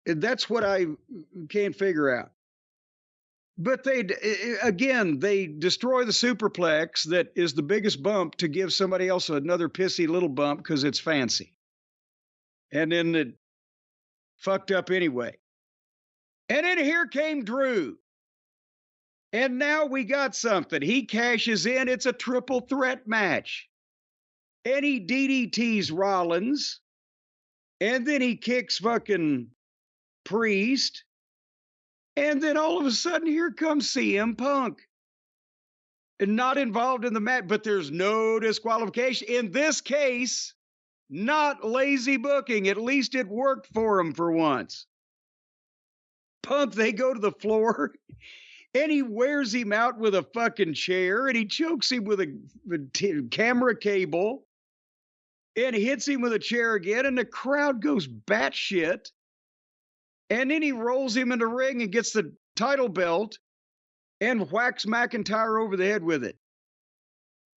That's what I can't figure out. But they destroy the superplex that is the biggest bump to give somebody else another pissy little bump because it's fancy. And then it fucked up anyway. And then here came Drew. And now we got something. He cashes in. It's a triple threat match. And he DDTs Rollins. And then he kicks fucking Priest. And then all of a sudden, here comes CM Punk. And not involved in the match, but there's no disqualification. In this case, not lazy booking. At least it worked for him for once. Punk, they go to the floor, and he wears him out with a fucking chair, and he chokes him with a camera cable, and hits him with a chair again, and the crowd goes batshit. And then he rolls him in the ring and gets the title belt and whacks McIntyre over the head with it.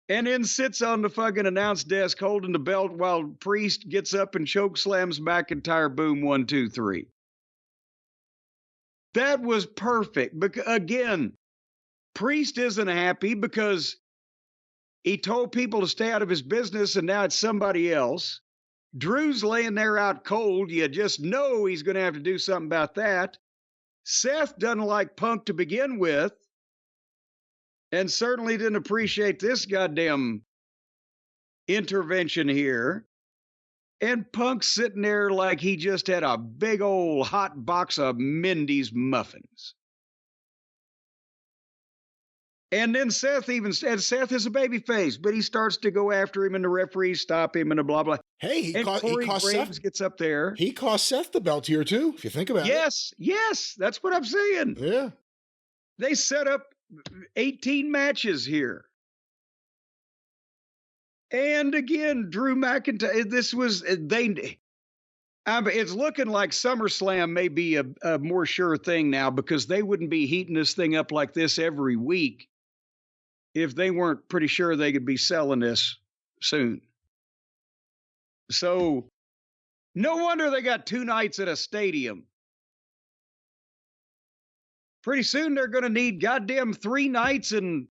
And then sits on the fucking announce desk holding the belt while Priest gets up and choke slams McIntyre. Boom, 1, 2, 3. That was perfect. Again, Priest isn't happy because He told people to stay out of his business, and now it's somebody else. Drew's laying there out cold. You just know he's going to have to do something about that. Seth doesn't like Punk to begin with, and certainly didn't appreciate this goddamn intervention here. And Punk's sitting there like he just had a big old hot box of Mindy's muffins. And then Seth is a baby face, but he starts to go after him, and the referees stop him, and a blah blah. Hey, Corey Graves Seth, gets up there. He cost Seth the belt here too, if you think about it. Yes, that's what I'm saying. Yeah. They set up 18 matches here. And again, Drew McIntyre, it's looking like SummerSlam may be a more sure thing now, because they wouldn't be heating this thing up like this every week if they weren't pretty sure they could be selling this soon. So no wonder they got 2 nights at a stadium. Pretty soon they're going to need goddamn 3 nights, and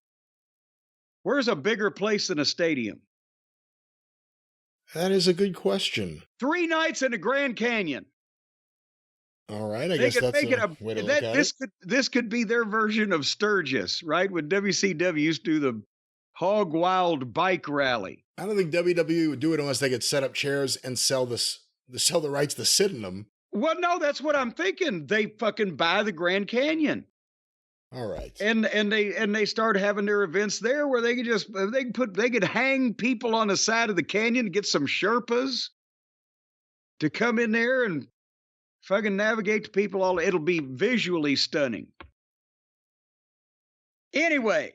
where's a bigger place than a stadium? That is a good question. 3 nights in the Grand Canyon. All right, I guess that's a way to look at it. This could be their version of Sturgis, right? When WCW used to do the Hog Wild bike rally. I don't think WWE would do it unless they could set up chairs and sell the rights to sit in them. Well, no, that's what I'm thinking. They fucking buy the Grand Canyon. All right. And they start having their events there where they could hang people on the side of the canyon and get some Sherpas to come in there and fucking navigate the people. It'll be visually stunning. Anyway,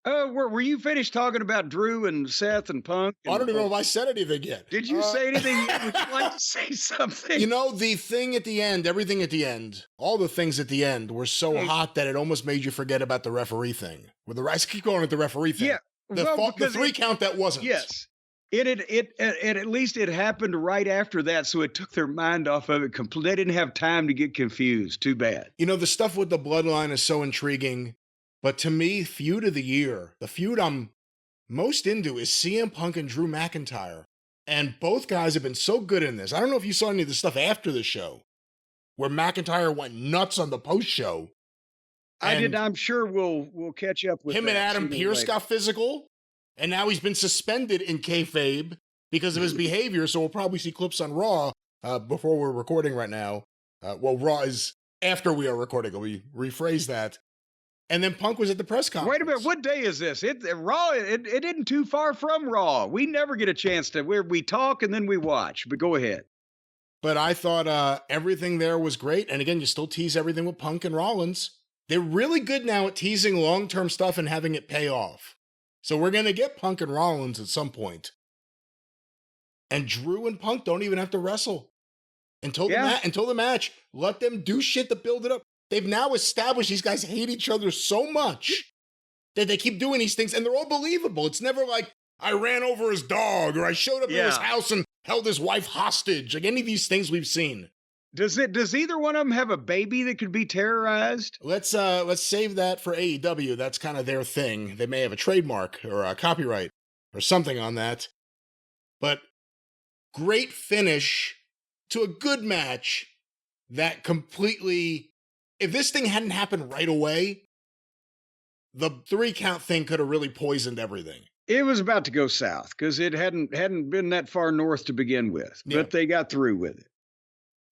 were you finished talking about Drew and Seth and Punk? I don't even know if I said anything yet. Did you say anything? Would you like to say something? You know, the thing at the end, everything at the end, all the things at the end were so hot that it almost made you forget about the referee thing. I keep going with the referee thing. Yeah. The 3 count that wasn't. Yes. At least it happened right after that, so it took their mind off of it completely. They didn't have time to get confused. Too bad. You know, the stuff with the bloodline is so intriguing, but to me, feud of the year, the feud I'm most into is CM Punk and Drew McIntyre. And both guys have been so good in this. I don't know if you saw any of the stuff after the show, where McIntyre went nuts on the post-show. I did. I'm sure we'll catch up with him. And Adam Pearce got physical. And now he's been suspended in kayfabe because of his behavior. So we'll probably see clips on Raw before we're recording right now. Raw is after we are recording. We rephrase that. And then Punk was at the press conference. Wait a minute. What day is this? Raw, it isn't too far from Raw. We never get a chance to where we talk and then we watch. But go ahead. But I thought everything there was great. And again, you still tease everything with Punk and Rollins. They're really good now at teasing long-term stuff and having it pay off. So we're going to get Punk and Rollins at some point. And Drew and Punk don't even have to wrestle until the match. Let them do shit to build it up. They've now established these guys hate each other so much that they keep doing these things, and they're all believable. It's never like, I ran over his dog, or I showed up at his house and held his wife hostage. Like any of these things we've seen. Does either one of them have a baby that could be terrorized? Let's save that for AEW. That's kind of their thing. They may have a trademark or a copyright or something on that. But great finish to a good match that completely, if this thing hadn't happened right away, the 3 count thing could have really poisoned everything. It was about to go south because it hadn't been that far north to begin with, but they got through with it.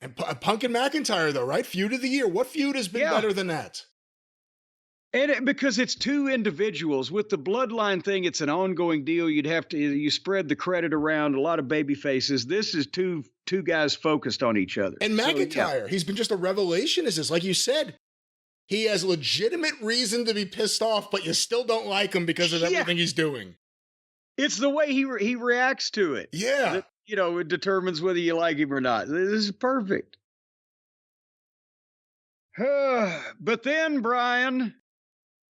And Punk and McIntyre, though, right? Feud of the year. What feud has been better than that? And because it's 2 individuals. With the bloodline thing, it's an ongoing deal. You spread the credit around, a lot of baby faces. This is two guys focused on each other. And McIntyre, he's been just a revelation as this. Like you said, he has legitimate reason to be pissed off, but you still don't like him because of everything he's doing. It's the way he reacts to it. Yeah. That, it determines whether you like him or not. This is perfect. But then, Brian,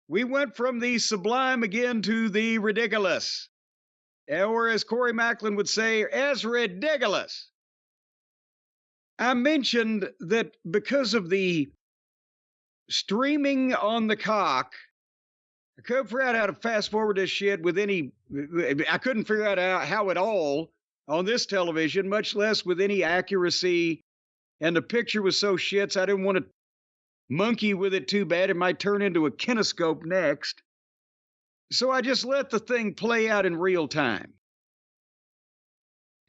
we went from the sublime again to the ridiculous. Or as Corey Macklin would say, as ridiculous. I mentioned that because of the streaming on the cock, I couldn't figure out how to fast forward this shit with any. I couldn't figure out how at all on this television, much less with any accuracy. And the picture was so shit, so I didn't want to monkey with it too bad. It might turn into a kinescope next. So I just let the thing play out in real time.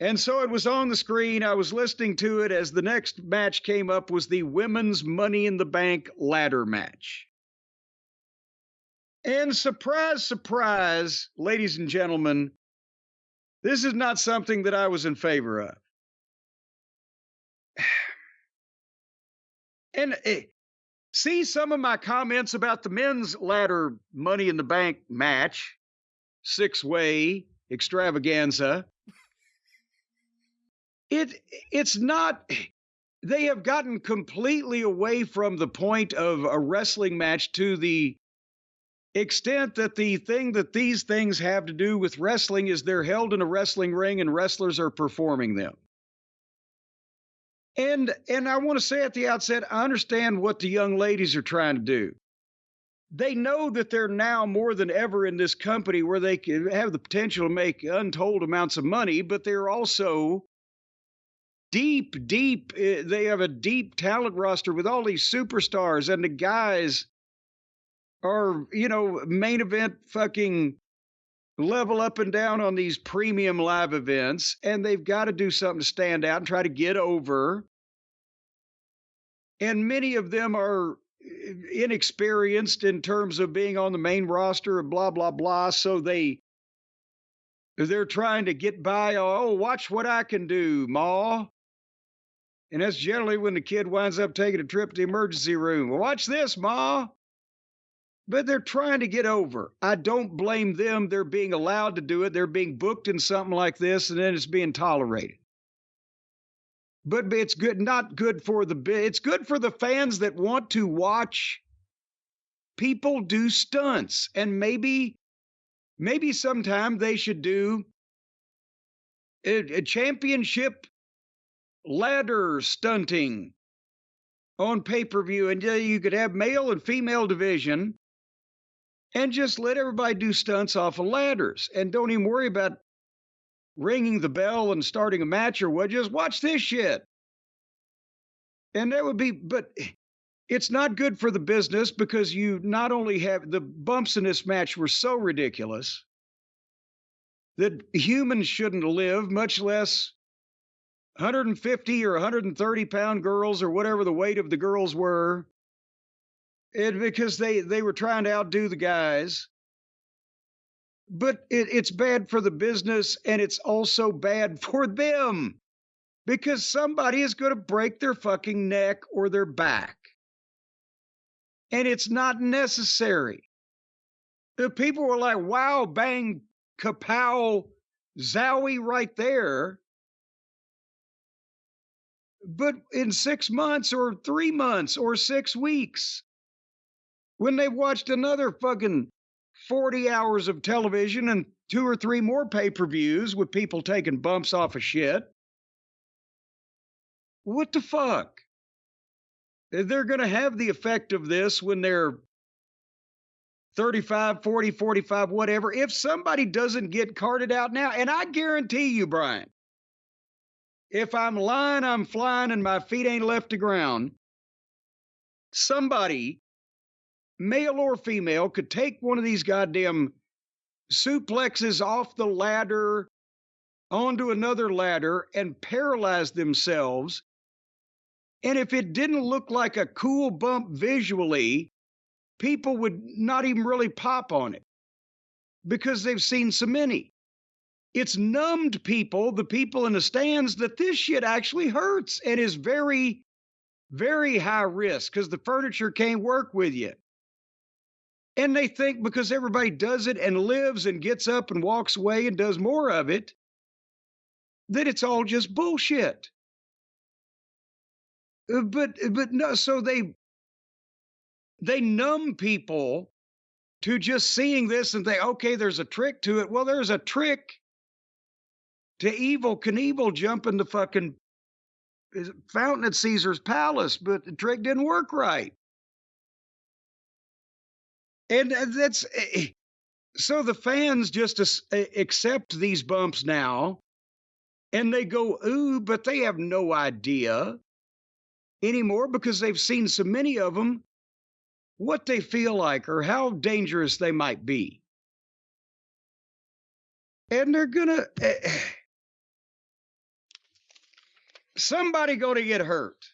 And so it was on the screen. I was listening to it as the next match came up was the women's Money in the Bank ladder match. And surprise, surprise, ladies and gentlemen, this is not something that I was in favor of. And see some of my comments about the men's ladder Money in the Bank match, six-way extravaganza. It's not, they have gotten completely away from the point of a wrestling match to the extent that the thing that these things have to do with wrestling is they're held in a wrestling ring and wrestlers are performing them. And I want to say at the outset, I understand what the young ladies are trying to do. They know that they're now more than ever in this company where they can have the potential to make untold amounts of money, but they're also deep, they have a deep talent roster with all these superstars, and the guys are, main event fucking level up and down on these premium live events, and they've got to do something to stand out and try to get over. And many of them are inexperienced in terms of being on the main roster and blah, blah, blah. So they're trying to get by. Oh, watch what I can do, Ma. And that's generally when the kid winds up taking a trip to the emergency room. Well, watch this, Ma. But they're trying to get over. I don't blame them. They're being allowed to do it. They're being booked in something like this, and then it's being tolerated. But it's good, not good for it's good for the fans that want to watch people do stunts. And maybe sometime they should do a championship ladder stunting on pay-per-view, and you could have male and female division and just let everybody do stunts off of ladders and don't even worry about ringing the bell and starting a match or what. Just watch this shit. And that would be, but it's not good for the business because you not only have the bumps in this match were so ridiculous that humans shouldn't live, much less 150 or 130 pound girls or whatever the weight of the girls were. And because they were trying to outdo the guys. But it's bad for the business, and it's also bad for them because somebody is going to break their fucking neck or their back. And it's not necessary. The people were like, wow, bang, kapow, zowie right there. But in 6 months or 3 months or 6 weeks, when they've watched another fucking 40 hours of television and 2 or 3 more pay-per-views with people taking bumps off of shit, what the fuck? They're going to have the effect of this when they're 35, 40, 45, whatever. If somebody doesn't get carted out now, and I guarantee you, Brian, if I'm lying, I'm flying, and my feet ain't left the ground, somebody, male or female, could take one of these goddamn suplexes off the ladder onto another ladder and paralyze themselves. And if it didn't look like a cool bump visually, people would not even really pop on it because they've seen so many. It's numbed people, the people in the stands, that this shit actually hurts and is very, very high risk because the furniture can't work with you. And they think because everybody does it and lives and gets up and walks away and does more of it, that it's all just bullshit. But no, so they numb people to just seeing this and think, okay, there's a trick to it. Well, there's a trick to Evel Knievel jumping the fucking fountain at Caesar's Palace, but the trick didn't work right. And that's so the fans just accept these bumps now, and they go, ooh, but they have no idea anymore because they've seen so many of them, what they feel like or how dangerous they might be. And they're gonna, somebody gonna get hurt.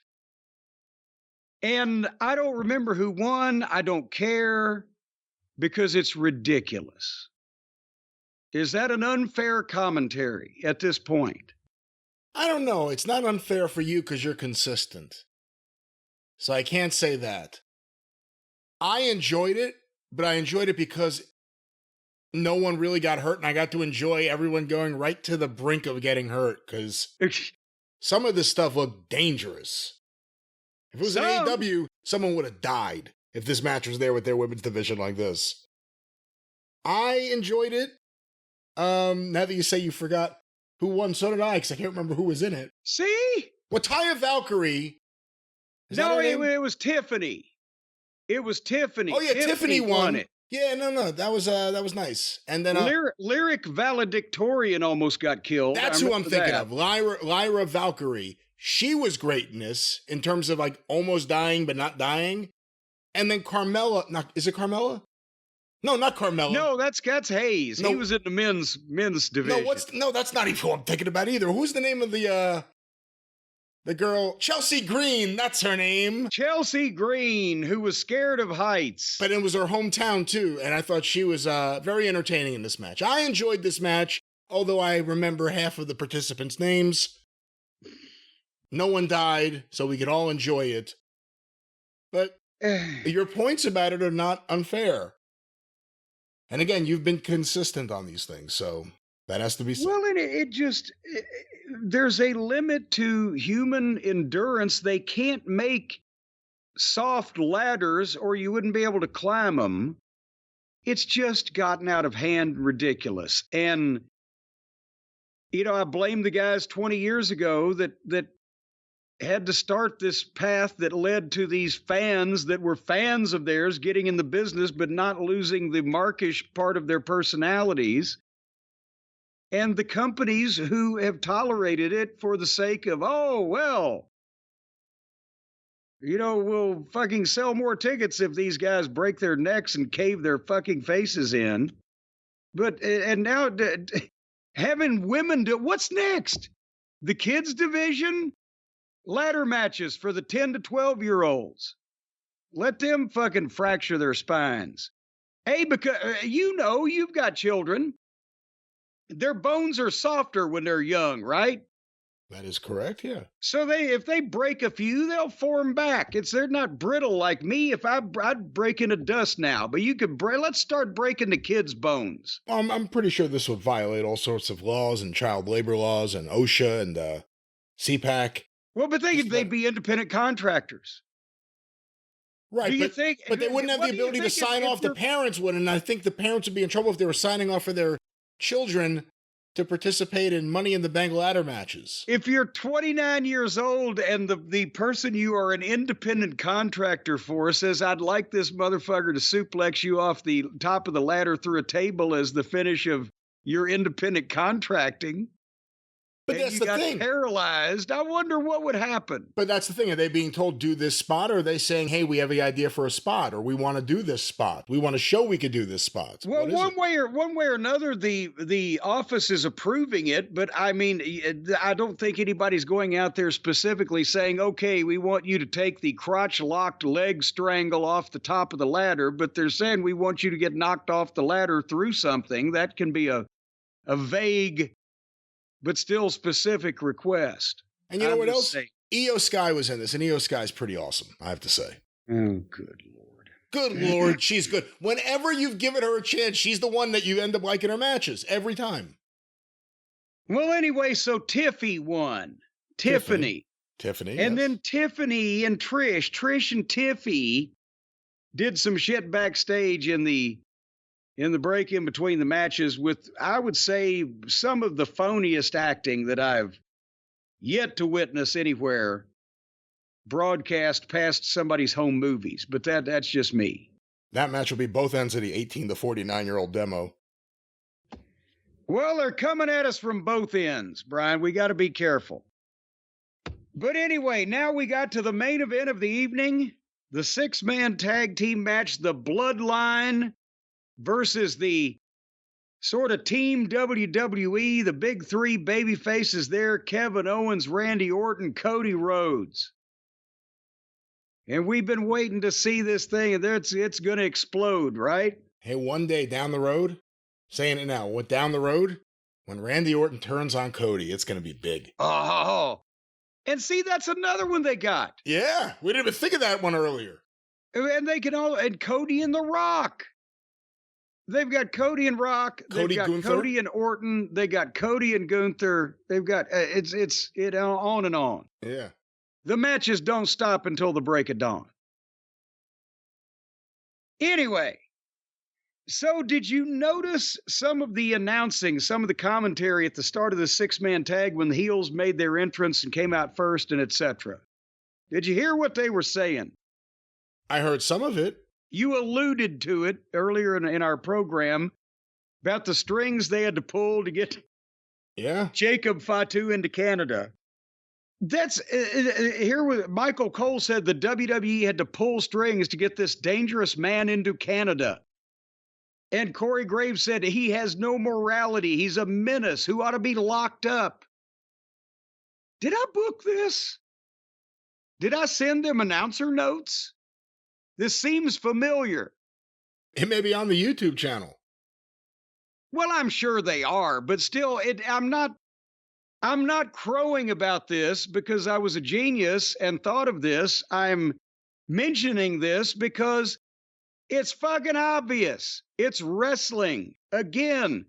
And I don't remember who won. I don't care because it's ridiculous. Is that an unfair commentary at this point? I don't know. It's not unfair for you because you're consistent. So I can't say that. I enjoyed it, but I enjoyed it because no one really got hurt, and I got to enjoy everyone going right to the brink of getting hurt because some of this stuff looked dangerous. If it was an AEW, someone would have died if this match was there with their women's division like this. I enjoyed it. Now that you say you forgot who won, so did I, because I can't remember who was in it. See? Well, Taya Valkyrie. No, it was Tiffany. It was Tiffany. Oh yeah, Tiffany won it. Yeah, no, that was nice. And then Lyric Valedictorian almost got killed. That's who I'm thinking of. Lyra Valkyrie. She was greatness in terms of like almost dying but not dying. And then Carmella. Is it Carmella? No, not Carmella. No, that's Hayes. No. He was in the men's division. No, that's not even who I'm thinking about either. Who's the name of the girl? Chelsea Green, that's her name. Chelsea Green, who was scared of heights. But it was her hometown too, and I thought she was very entertaining in this match. I enjoyed this match, although I remember half of the participants' names. No one died, so we could all enjoy it. But your points about it are not unfair. And again, you've been consistent on these things, so that has to be said. Well, there's a limit to human endurance. They can't make soft ladders or you wouldn't be able to climb them. It's just gotten out of hand ridiculous. And, I blame the guys 20 years ago that had to start this path that led to these fans that were fans of theirs getting in the business but not losing the markish part of their personalities. And the companies who have tolerated it for the sake of, we'll fucking sell more tickets if these guys break their necks and cave their fucking faces in. But, and now having women do, what's next? The kids division? Ladder matches for the 10 to 12-year-olds. Let them fucking fracture their spines. Hey, because you've got children. Their bones are softer when they're young, right? That is correct, yeah. So if they break a few, they'll form back. They're not brittle like me. If I'd break into dust now, but you could let's start breaking the kids' bones. I'm pretty sure this would violate all sorts of laws and child labor laws and OSHA and CPAC. Well, but they'd be independent contractors. Right, but they wouldn't have the ability to sign off. The parents would, and I think the parents would be in trouble if they were signing off for their children to participate in Money in the Bank ladder matches. If you're 29 years old and the person you are an independent contractor for says, I'd like this motherfucker to suplex you off the top of the ladder through a table as the finish of your independent contracting, but that's the thing. Paralyzed. I wonder what would happen. But that's the thing. Are they being told do this spot, or are they saying, hey, we have the idea for a spot, or we want to do this spot? We want to show we could do this spot. Well, one way or another, the office is approving it. But I mean, I don't think anybody's going out there specifically saying, okay, we want you to take the crotch locked leg strangle off the top of the ladder. But they're saying we want you to get knocked off the ladder through something. That can be a vague but still specific request. And you know what else? Io Sky was in this, and Io Sky's pretty awesome, I have to say. Oh, good Lord. Good Lord, she's good. Whenever you've given her a chance, she's the one that you end up liking her matches, every time. Well, anyway, so Tiffy won. Tiffany. And then Tiffany and Trish. Trish and Tiffy did some shit backstage in the break in between the matches with, I would say, some of the phoniest acting that I've yet to witness anywhere broadcast past somebody's home movies. But that's just me. That match will be both ends of the 18 to 49-year-old demo. Well, they're coming at us from both ends, Brian. We got to be careful. But anyway, now we got to the main event of the evening, the six-man tag team match, the Bloodline versus the sort of team WWE, the big three baby faces there, Kevin Owens, Randy Orton, Cody Rhodes. And we've been waiting to see this thing, and it's going to explode, right? Hey, one day down the road, saying it now, what down the road, when Randy Orton turns on Cody, it's going to be big. Oh, and see, that's another one they got. Yeah, we didn't even think of that one earlier. And they can all, and Cody and The Rock. They've got Cody and Rock. They've got Gunther. Cody and Orton. They got Cody and Gunther. They've got, it's on and on. Yeah. The matches don't stop until the break of dawn. Anyway, so did you notice some of the announcing, some of the commentary at the start of the six-man tag when the heels made their entrance and came out first and etc.? Did you hear what they were saying? I heard some of it. You alluded to it earlier in our program about the strings they had to pull to get Jacob Fatu into Canada. That's here. Michael Cole said the WWE had to pull strings to get this dangerous man into Canada. And Corey Graves said he has no morality. He's a menace who ought to be locked up. Did I book this? Did I send them announcer notes? This seems familiar. It may be on the YouTube channel. Well, I'm sure they are, but still, I'm not crowing about this because I was a genius and thought of this. I'm mentioning this because it's fucking obvious. It's wrestling. Again,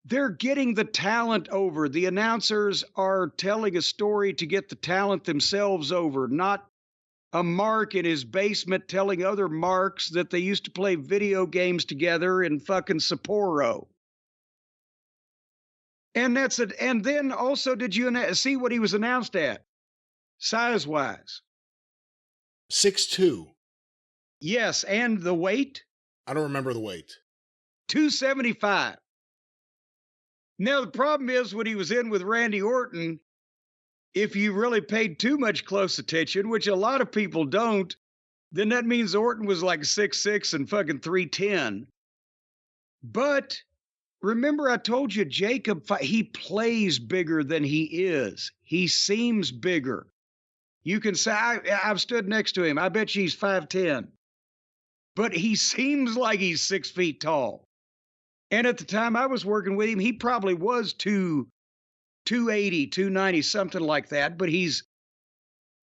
they're getting the talent over. The announcers are telling a story to get the talent themselves over, not a mark in his basement telling other marks that they used to play video games together in fucking Sapporo. And that's it. And then also, did you see what he was announced at, size-wise? 6'2". Yes, and the weight? I don't remember the weight. 275. Now, the problem is when he was in with Randy Orton, if you really paid too much close attention, which a lot of people don't, then that means Orton was like 6'6" and fucking 310. But remember, I told you, Jacob, he plays bigger than he is. He seems bigger. You can say, I've stood next to him. I bet you he's 5'10". But he seems like he's 6 feet tall. And at the time I was working with him, he probably was 280, 290, something like that. But he's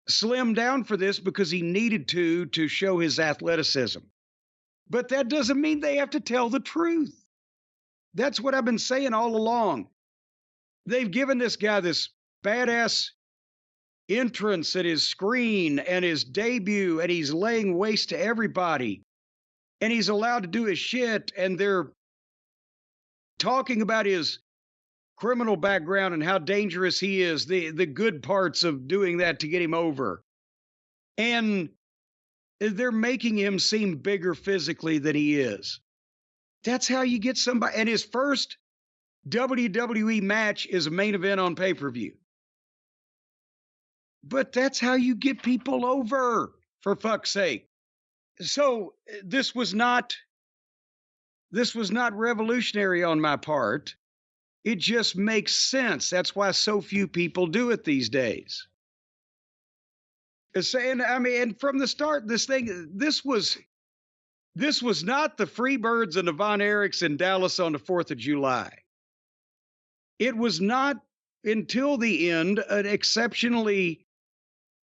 slimmed down for this because he needed to show his athleticism. But that doesn't mean they have to tell the truth. That's what I've been saying all along. They've given this guy this badass entrance at his screen and his debut, and he's laying waste to everybody. And he's allowed to do his shit, and they're talking about his criminal background and how dangerous he is, the good parts of doing that to get him over. And they're making him seem bigger physically than he is. That's how you get somebody. And his first WWE match is a main event on pay-per-view. But that's how you get people over, for fuck's sake. So this was not revolutionary on my part. It just makes sense. That's why so few people do it these days. And from the start, this was not the Freebirds and the Von Erichs in Dallas on the 4th of July. It was not until the end an exceptionally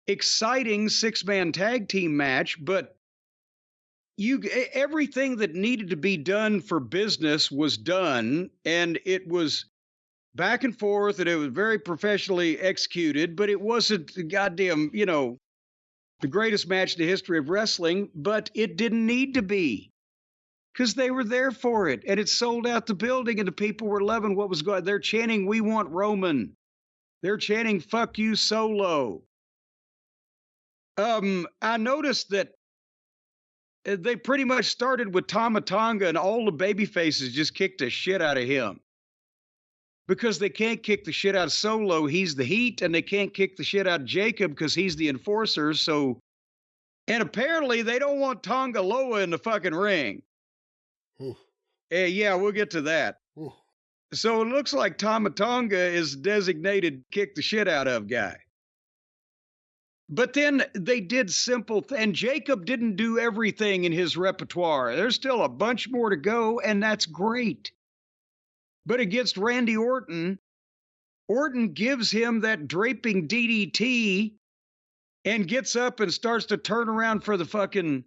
exciting six-man tag team match, but everything that needed to be done for business was done, and it was back and forth, and it was very professionally executed, but it wasn't the goddamn, the greatest match in the history of wrestling, but it didn't need to be because they were there for it, and it sold out the building, and the people were loving what was going on. They're chanting, "We want Roman." They're chanting, "Fuck you, Solo." I noticed that they pretty much started with Tama Tonga, and all the baby faces just kicked the shit out of him. Because they can't kick the shit out of Solo, he's the heat, and they can't kick the shit out of Jacob because he's the enforcer. So, and apparently they don't want Tonga Loa in the fucking ring. Yeah, we'll get to that. Ooh. So it looks like Tama Tonga is designated kick the shit out of guy. But then they did simple, and Jacob didn't do everything in his repertoire. There's still a bunch more to go, and that's great. But against Randy Orton, Orton gives him that draping DDT and gets up and starts to turn around for the fucking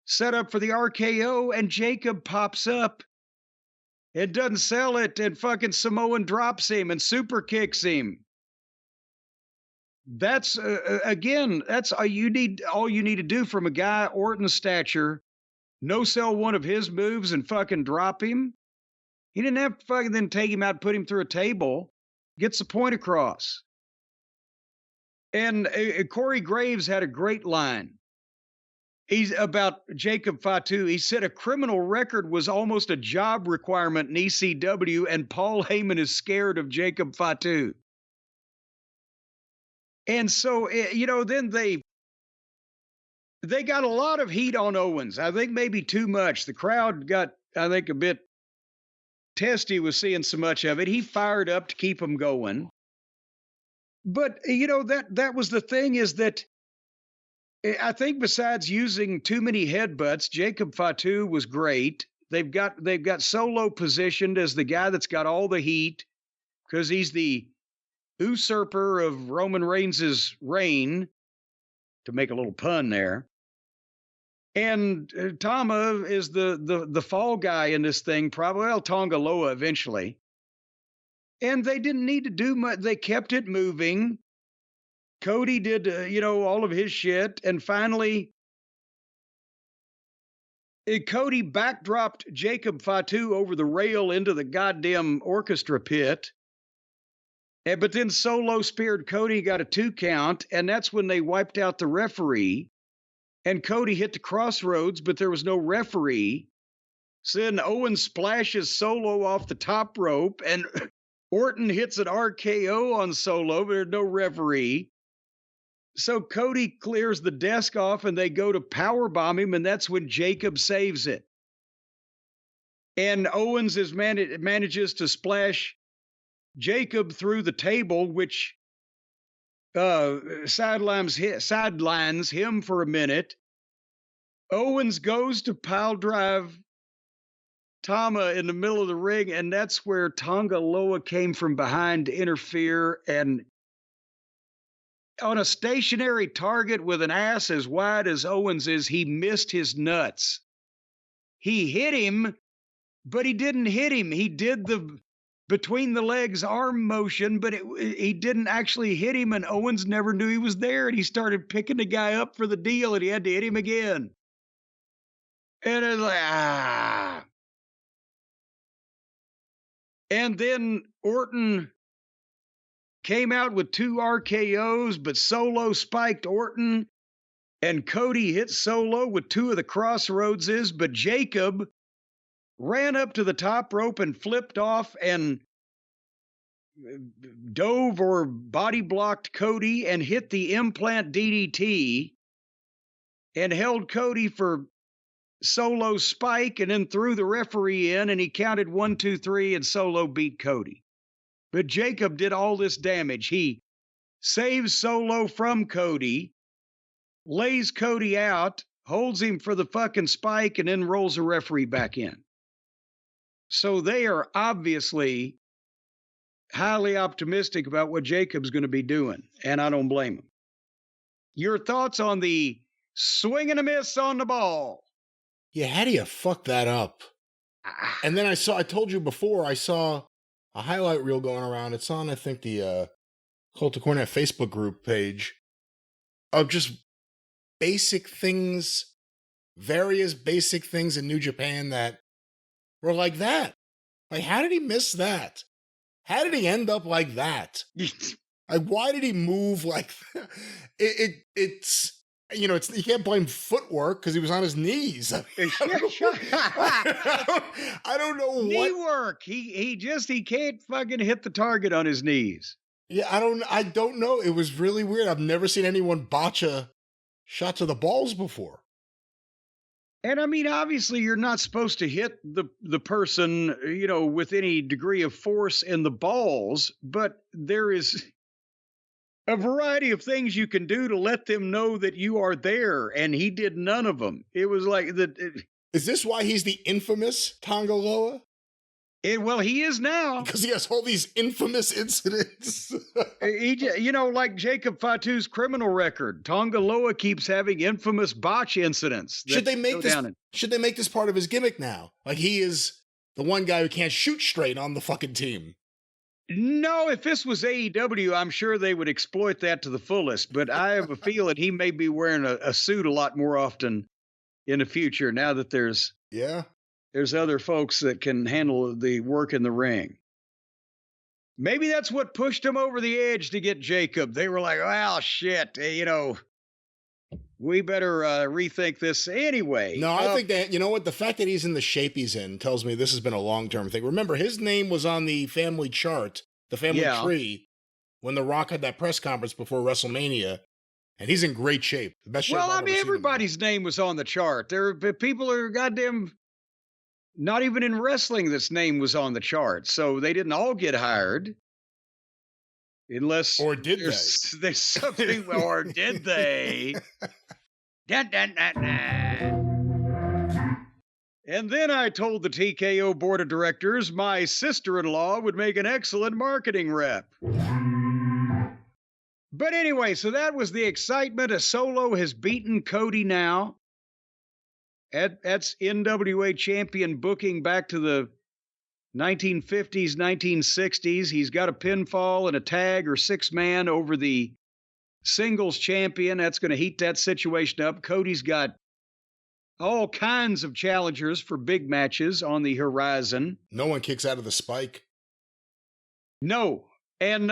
setup for the RKO, and Jacob pops up and doesn't sell it, and fucking Samoan drops him and super kicks him. That's again, that's all you need to do from a guy Orton's stature. No sell one of his moves and fucking drop him. He didn't have to fucking then take him out, put him through a table. Gets the point across. And Corey Graves had a great line. He's about Jacob Fatu. He said a criminal record was almost a job requirement in ECW, and Paul Heyman is scared of Jacob Fatu. And so, then they got a lot of heat on Owens. I think maybe too much. The crowd got, I think, a bit testy with seeing so much of it. He fired up to keep them going. But, that was the thing, is that I think besides using too many headbutts, Jacob Fatu was great. They've got Solo positioned as the guy that's got all the heat because he's the usurper of Roman Reigns' reign, to make a little pun there. And Tama is the fall guy in this thing, probably. Well, Tonga Loa eventually. And they didn't need to do much. They kept it moving. Cody did, all of his shit. And finally, Cody backdropped Jacob Fatu over the rail into the goddamn orchestra pit. But then Solo speared Cody, got a 2 count, and that's when they wiped out the referee. And Cody hit the crossroads, but there was no referee. So then Owens splashes Solo off the top rope, and Orton hits an RKO on Solo, but there's no referee. So Cody clears the desk off, and they go to powerbomb him, and that's when Jacob saves it. And Owens manages to splash Jacob through the table, which sidelines him for a minute. Owens goes to pile drive Tama in the middle of the ring, and that's where Tonga Loa came from behind to interfere. And on a stationary target with an ass as wide as Owens is, he missed his nuts. He hit him, but he didn't hit him. He did the between the legs arm motion, but he didn't actually hit him, and Owens never knew he was there, and he started picking the guy up for the deal, and he had to hit him again. And it's like, And then Orton came out with 2 RKOs, but Solo spiked Orton, and Cody hit Solo with 2 of the crossroadses, but Jacob ran up to the top rope and flipped off and dove or body blocked Cody and hit the implant DDT and held Cody for Solo's spike, and then threw the referee in, and he counted 1, 2, 3, and Solo beat Cody. But Jacob did all this damage. He saves Solo from Cody, lays Cody out, holds him for the fucking spike, and then rolls the referee back in. So they are obviously highly optimistic about what Jacob's going to be doing, and I don't blame him. Your thoughts on the swing and a miss on the ball? Yeah, how do you fuck that up? And then I told you before, I saw a highlight reel going around. It's on, I think, the Cult of Cornette Facebook group page of just basic things, various basic things in New Japan that were like that. Like, how did he miss that? How did he end up like that? Like, why did he move like that? It's You know, you can't blame footwork because he was on his knees. I don't know Knee what. work. He can't fucking hit the target on his knees. Yeah, I don't know. It was really weird. I've never seen anyone botch a shot to the balls before. And I mean, obviously, you're not supposed to hit the person, you know, with any degree of force in the balls, but there is a variety of things you can do to let them know that you are there, and he did none of them. It was like Is this why he's the infamous Tonga Loa? Well, he is now. Because he has all these infamous incidents. You know, like Jacob Fatu's criminal record, Tonga Loa keeps having infamous botch incidents. Should they make this part of his gimmick now? Like he is the one guy who can't shoot straight on the fucking team. No, if this was AEW, I'm sure they would exploit that to the fullest. But I have a feeling he may be wearing a suit a lot more often in the future now that there's other folks that can handle the work in the ring. Maybe that's what pushed him over the edge to get Jacob. They were like, well, shit, you know, we better rethink this anyway. No, I think that, you know what, the fact that he's in the shape he's in tells me this has been a long-term thing. Remember, his name was on the family chart, the family tree, when The Rock had that press conference before WrestleMania, and he's in great shape. The best shape I've ever seen everybody's name was on the chart. There are people who are goddamn, not even in wrestling, this name was on the chart, so they didn't all get hired. Unless, or did there's something, or did they? Dun, dun, dun, dun. And then I told the TKO board of directors my sister-in-law would make an excellent marketing rep. But anyway, so that was the excitement. A Solo has beaten Cody now. That's NWA champion booking back to the 1950s, 1960s. He's got a pinfall and a tag or six-man over the singles champion. That's going to heat that situation up. Cody's got all kinds of challengers for big matches on the horizon. No one kicks out of the spike. No. And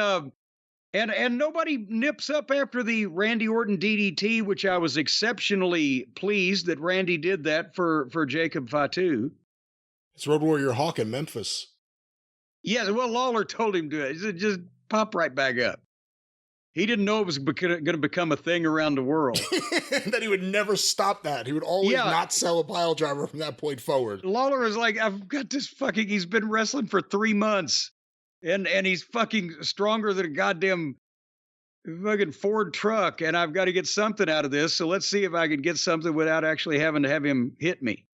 nobody nips up after the Randy Orton DDT, which I was exceptionally pleased that Randy did that for Jacob Fatu. It's Road Warrior Hawk in Memphis. Yeah, well, Lawler told him to just pop right back up. He didn't know it was going to become a thing around the world. That he would never stop that. He would always not sell a pile driver from that point forward. Lawler was like, I've got this he's been wrestling for 3 months. And he's fucking stronger than a goddamn fucking Ford truck. And I've got to get something out of this. So let's see if I can get something without actually having to have him hit me.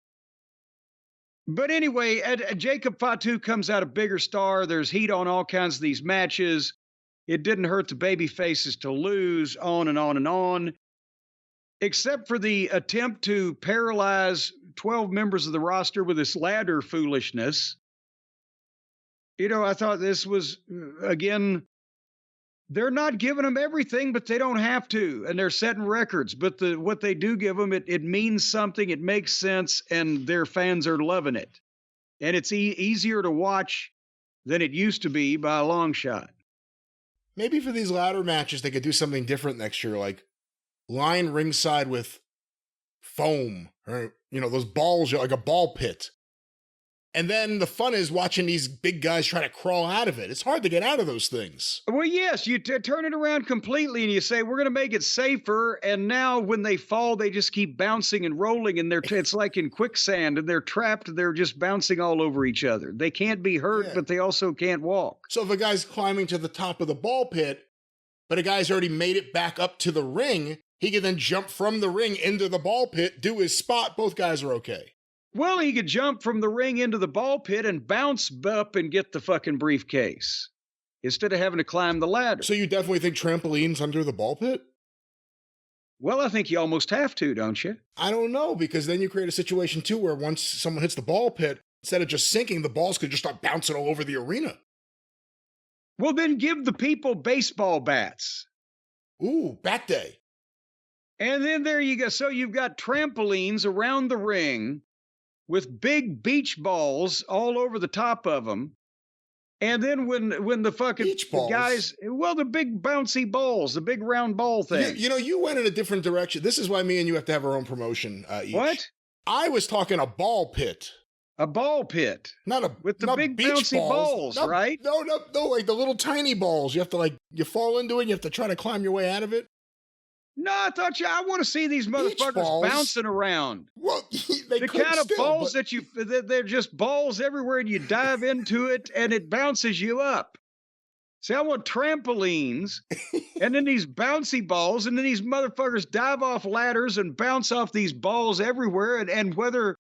But anyway, Jacob Fatu comes out a bigger star. There's heat on all kinds of these matches. It didn't hurt the baby faces to lose, on and on and on. Except for the attempt to paralyze 12 members of the roster with this ladder foolishness. You know, I thought this was, again, they're not giving them everything, but they don't have to. And they're setting records. But what they do give them, it means something. It makes sense. And their fans are loving it. And it's easier to watch than it used to be by a long shot. Maybe for these ladder matches, they could do something different next year, like line ringside with foam or, you know, those balls, like a ball pit. And then the fun is watching these big guys try to crawl out of it. It's hard to get out of those things. Well, yes, you turn it around completely and you say, we're going to make it safer. And now when they fall, they just keep bouncing and rolling. And it's like in quicksand and they're trapped. They're just bouncing all over each other. They can't be hurt, but they also can't walk. So if a guy's climbing to the top of the ball pit, but a guy's already made it back up to the ring, he can then jump from the ring into the ball pit, do his spot. Both guys are okay. Well, he could jump from the ring into the ball pit and bounce up and get the fucking briefcase instead of having to climb the ladder. So you definitely think trampolines under the ball pit? Well, I think you almost have to, don't you? I don't know, because then you create a situation, too, where once someone hits the ball pit, instead of just sinking, the balls could just start bouncing all over the arena. Well, then give the people baseball bats. Ooh, bat day. And then there you go. So you've got trampolines around the ring with big beach balls all over the top of them. And then when the fucking Beach balls? guys, well, the big bouncy balls, the big round ball thing. You went in a different direction. This is why me and you have to have our own promotion each. What? I was talking a ball pit. A ball pit. With the big bouncy balls, no, right? No, like the little tiny balls. You have to you fall into it, and you have to try to climb your way out of it. No, I want to see these motherfuckers bouncing around. Well, they the kind of balls they're just balls everywhere, and you dive into it, and it bounces you up. See, I want trampolines, and then these bouncy balls, and then these motherfuckers dive off ladders and bounce off these balls everywhere, and whether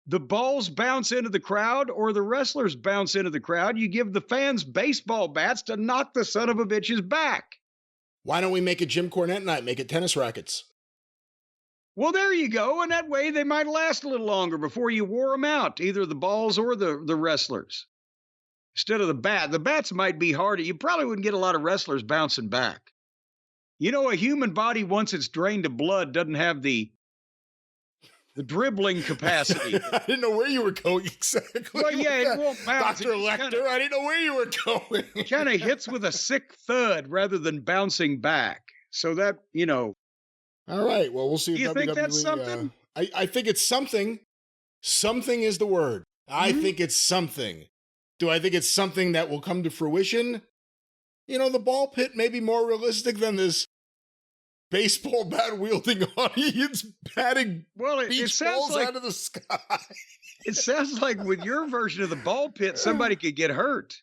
the balls bounce into the crowd or the wrestlers bounce into the crowd, you give the fans baseball bats to knock the son of a bitch's back. Why don't we make it Jim Cornette night? Make it tennis rackets. Well, there you go. And that way they might last a little longer before you wore them out, either the balls or the wrestlers. Instead of the bat. The bats might be harder. You probably wouldn't get a lot of wrestlers bouncing back. You know, a human body, once it's drained of blood, doesn't have the dribbling capacity. I didn't know where you were going exactly. Well, yeah, it won't bounce. Dr. Lecter, I didn't know where you were going. It kind of hits with a sick thud rather than bouncing back. So that, All right. Well, we'll see. Do you think that's something? I think it's something. Something is the word. I think it's something. Do I think it's something that will come to fruition? The ball pit may be more realistic than this baseball bat wielding audience batting beach balls out of the sky. It sounds like with your version of the ball pit, somebody could get hurt.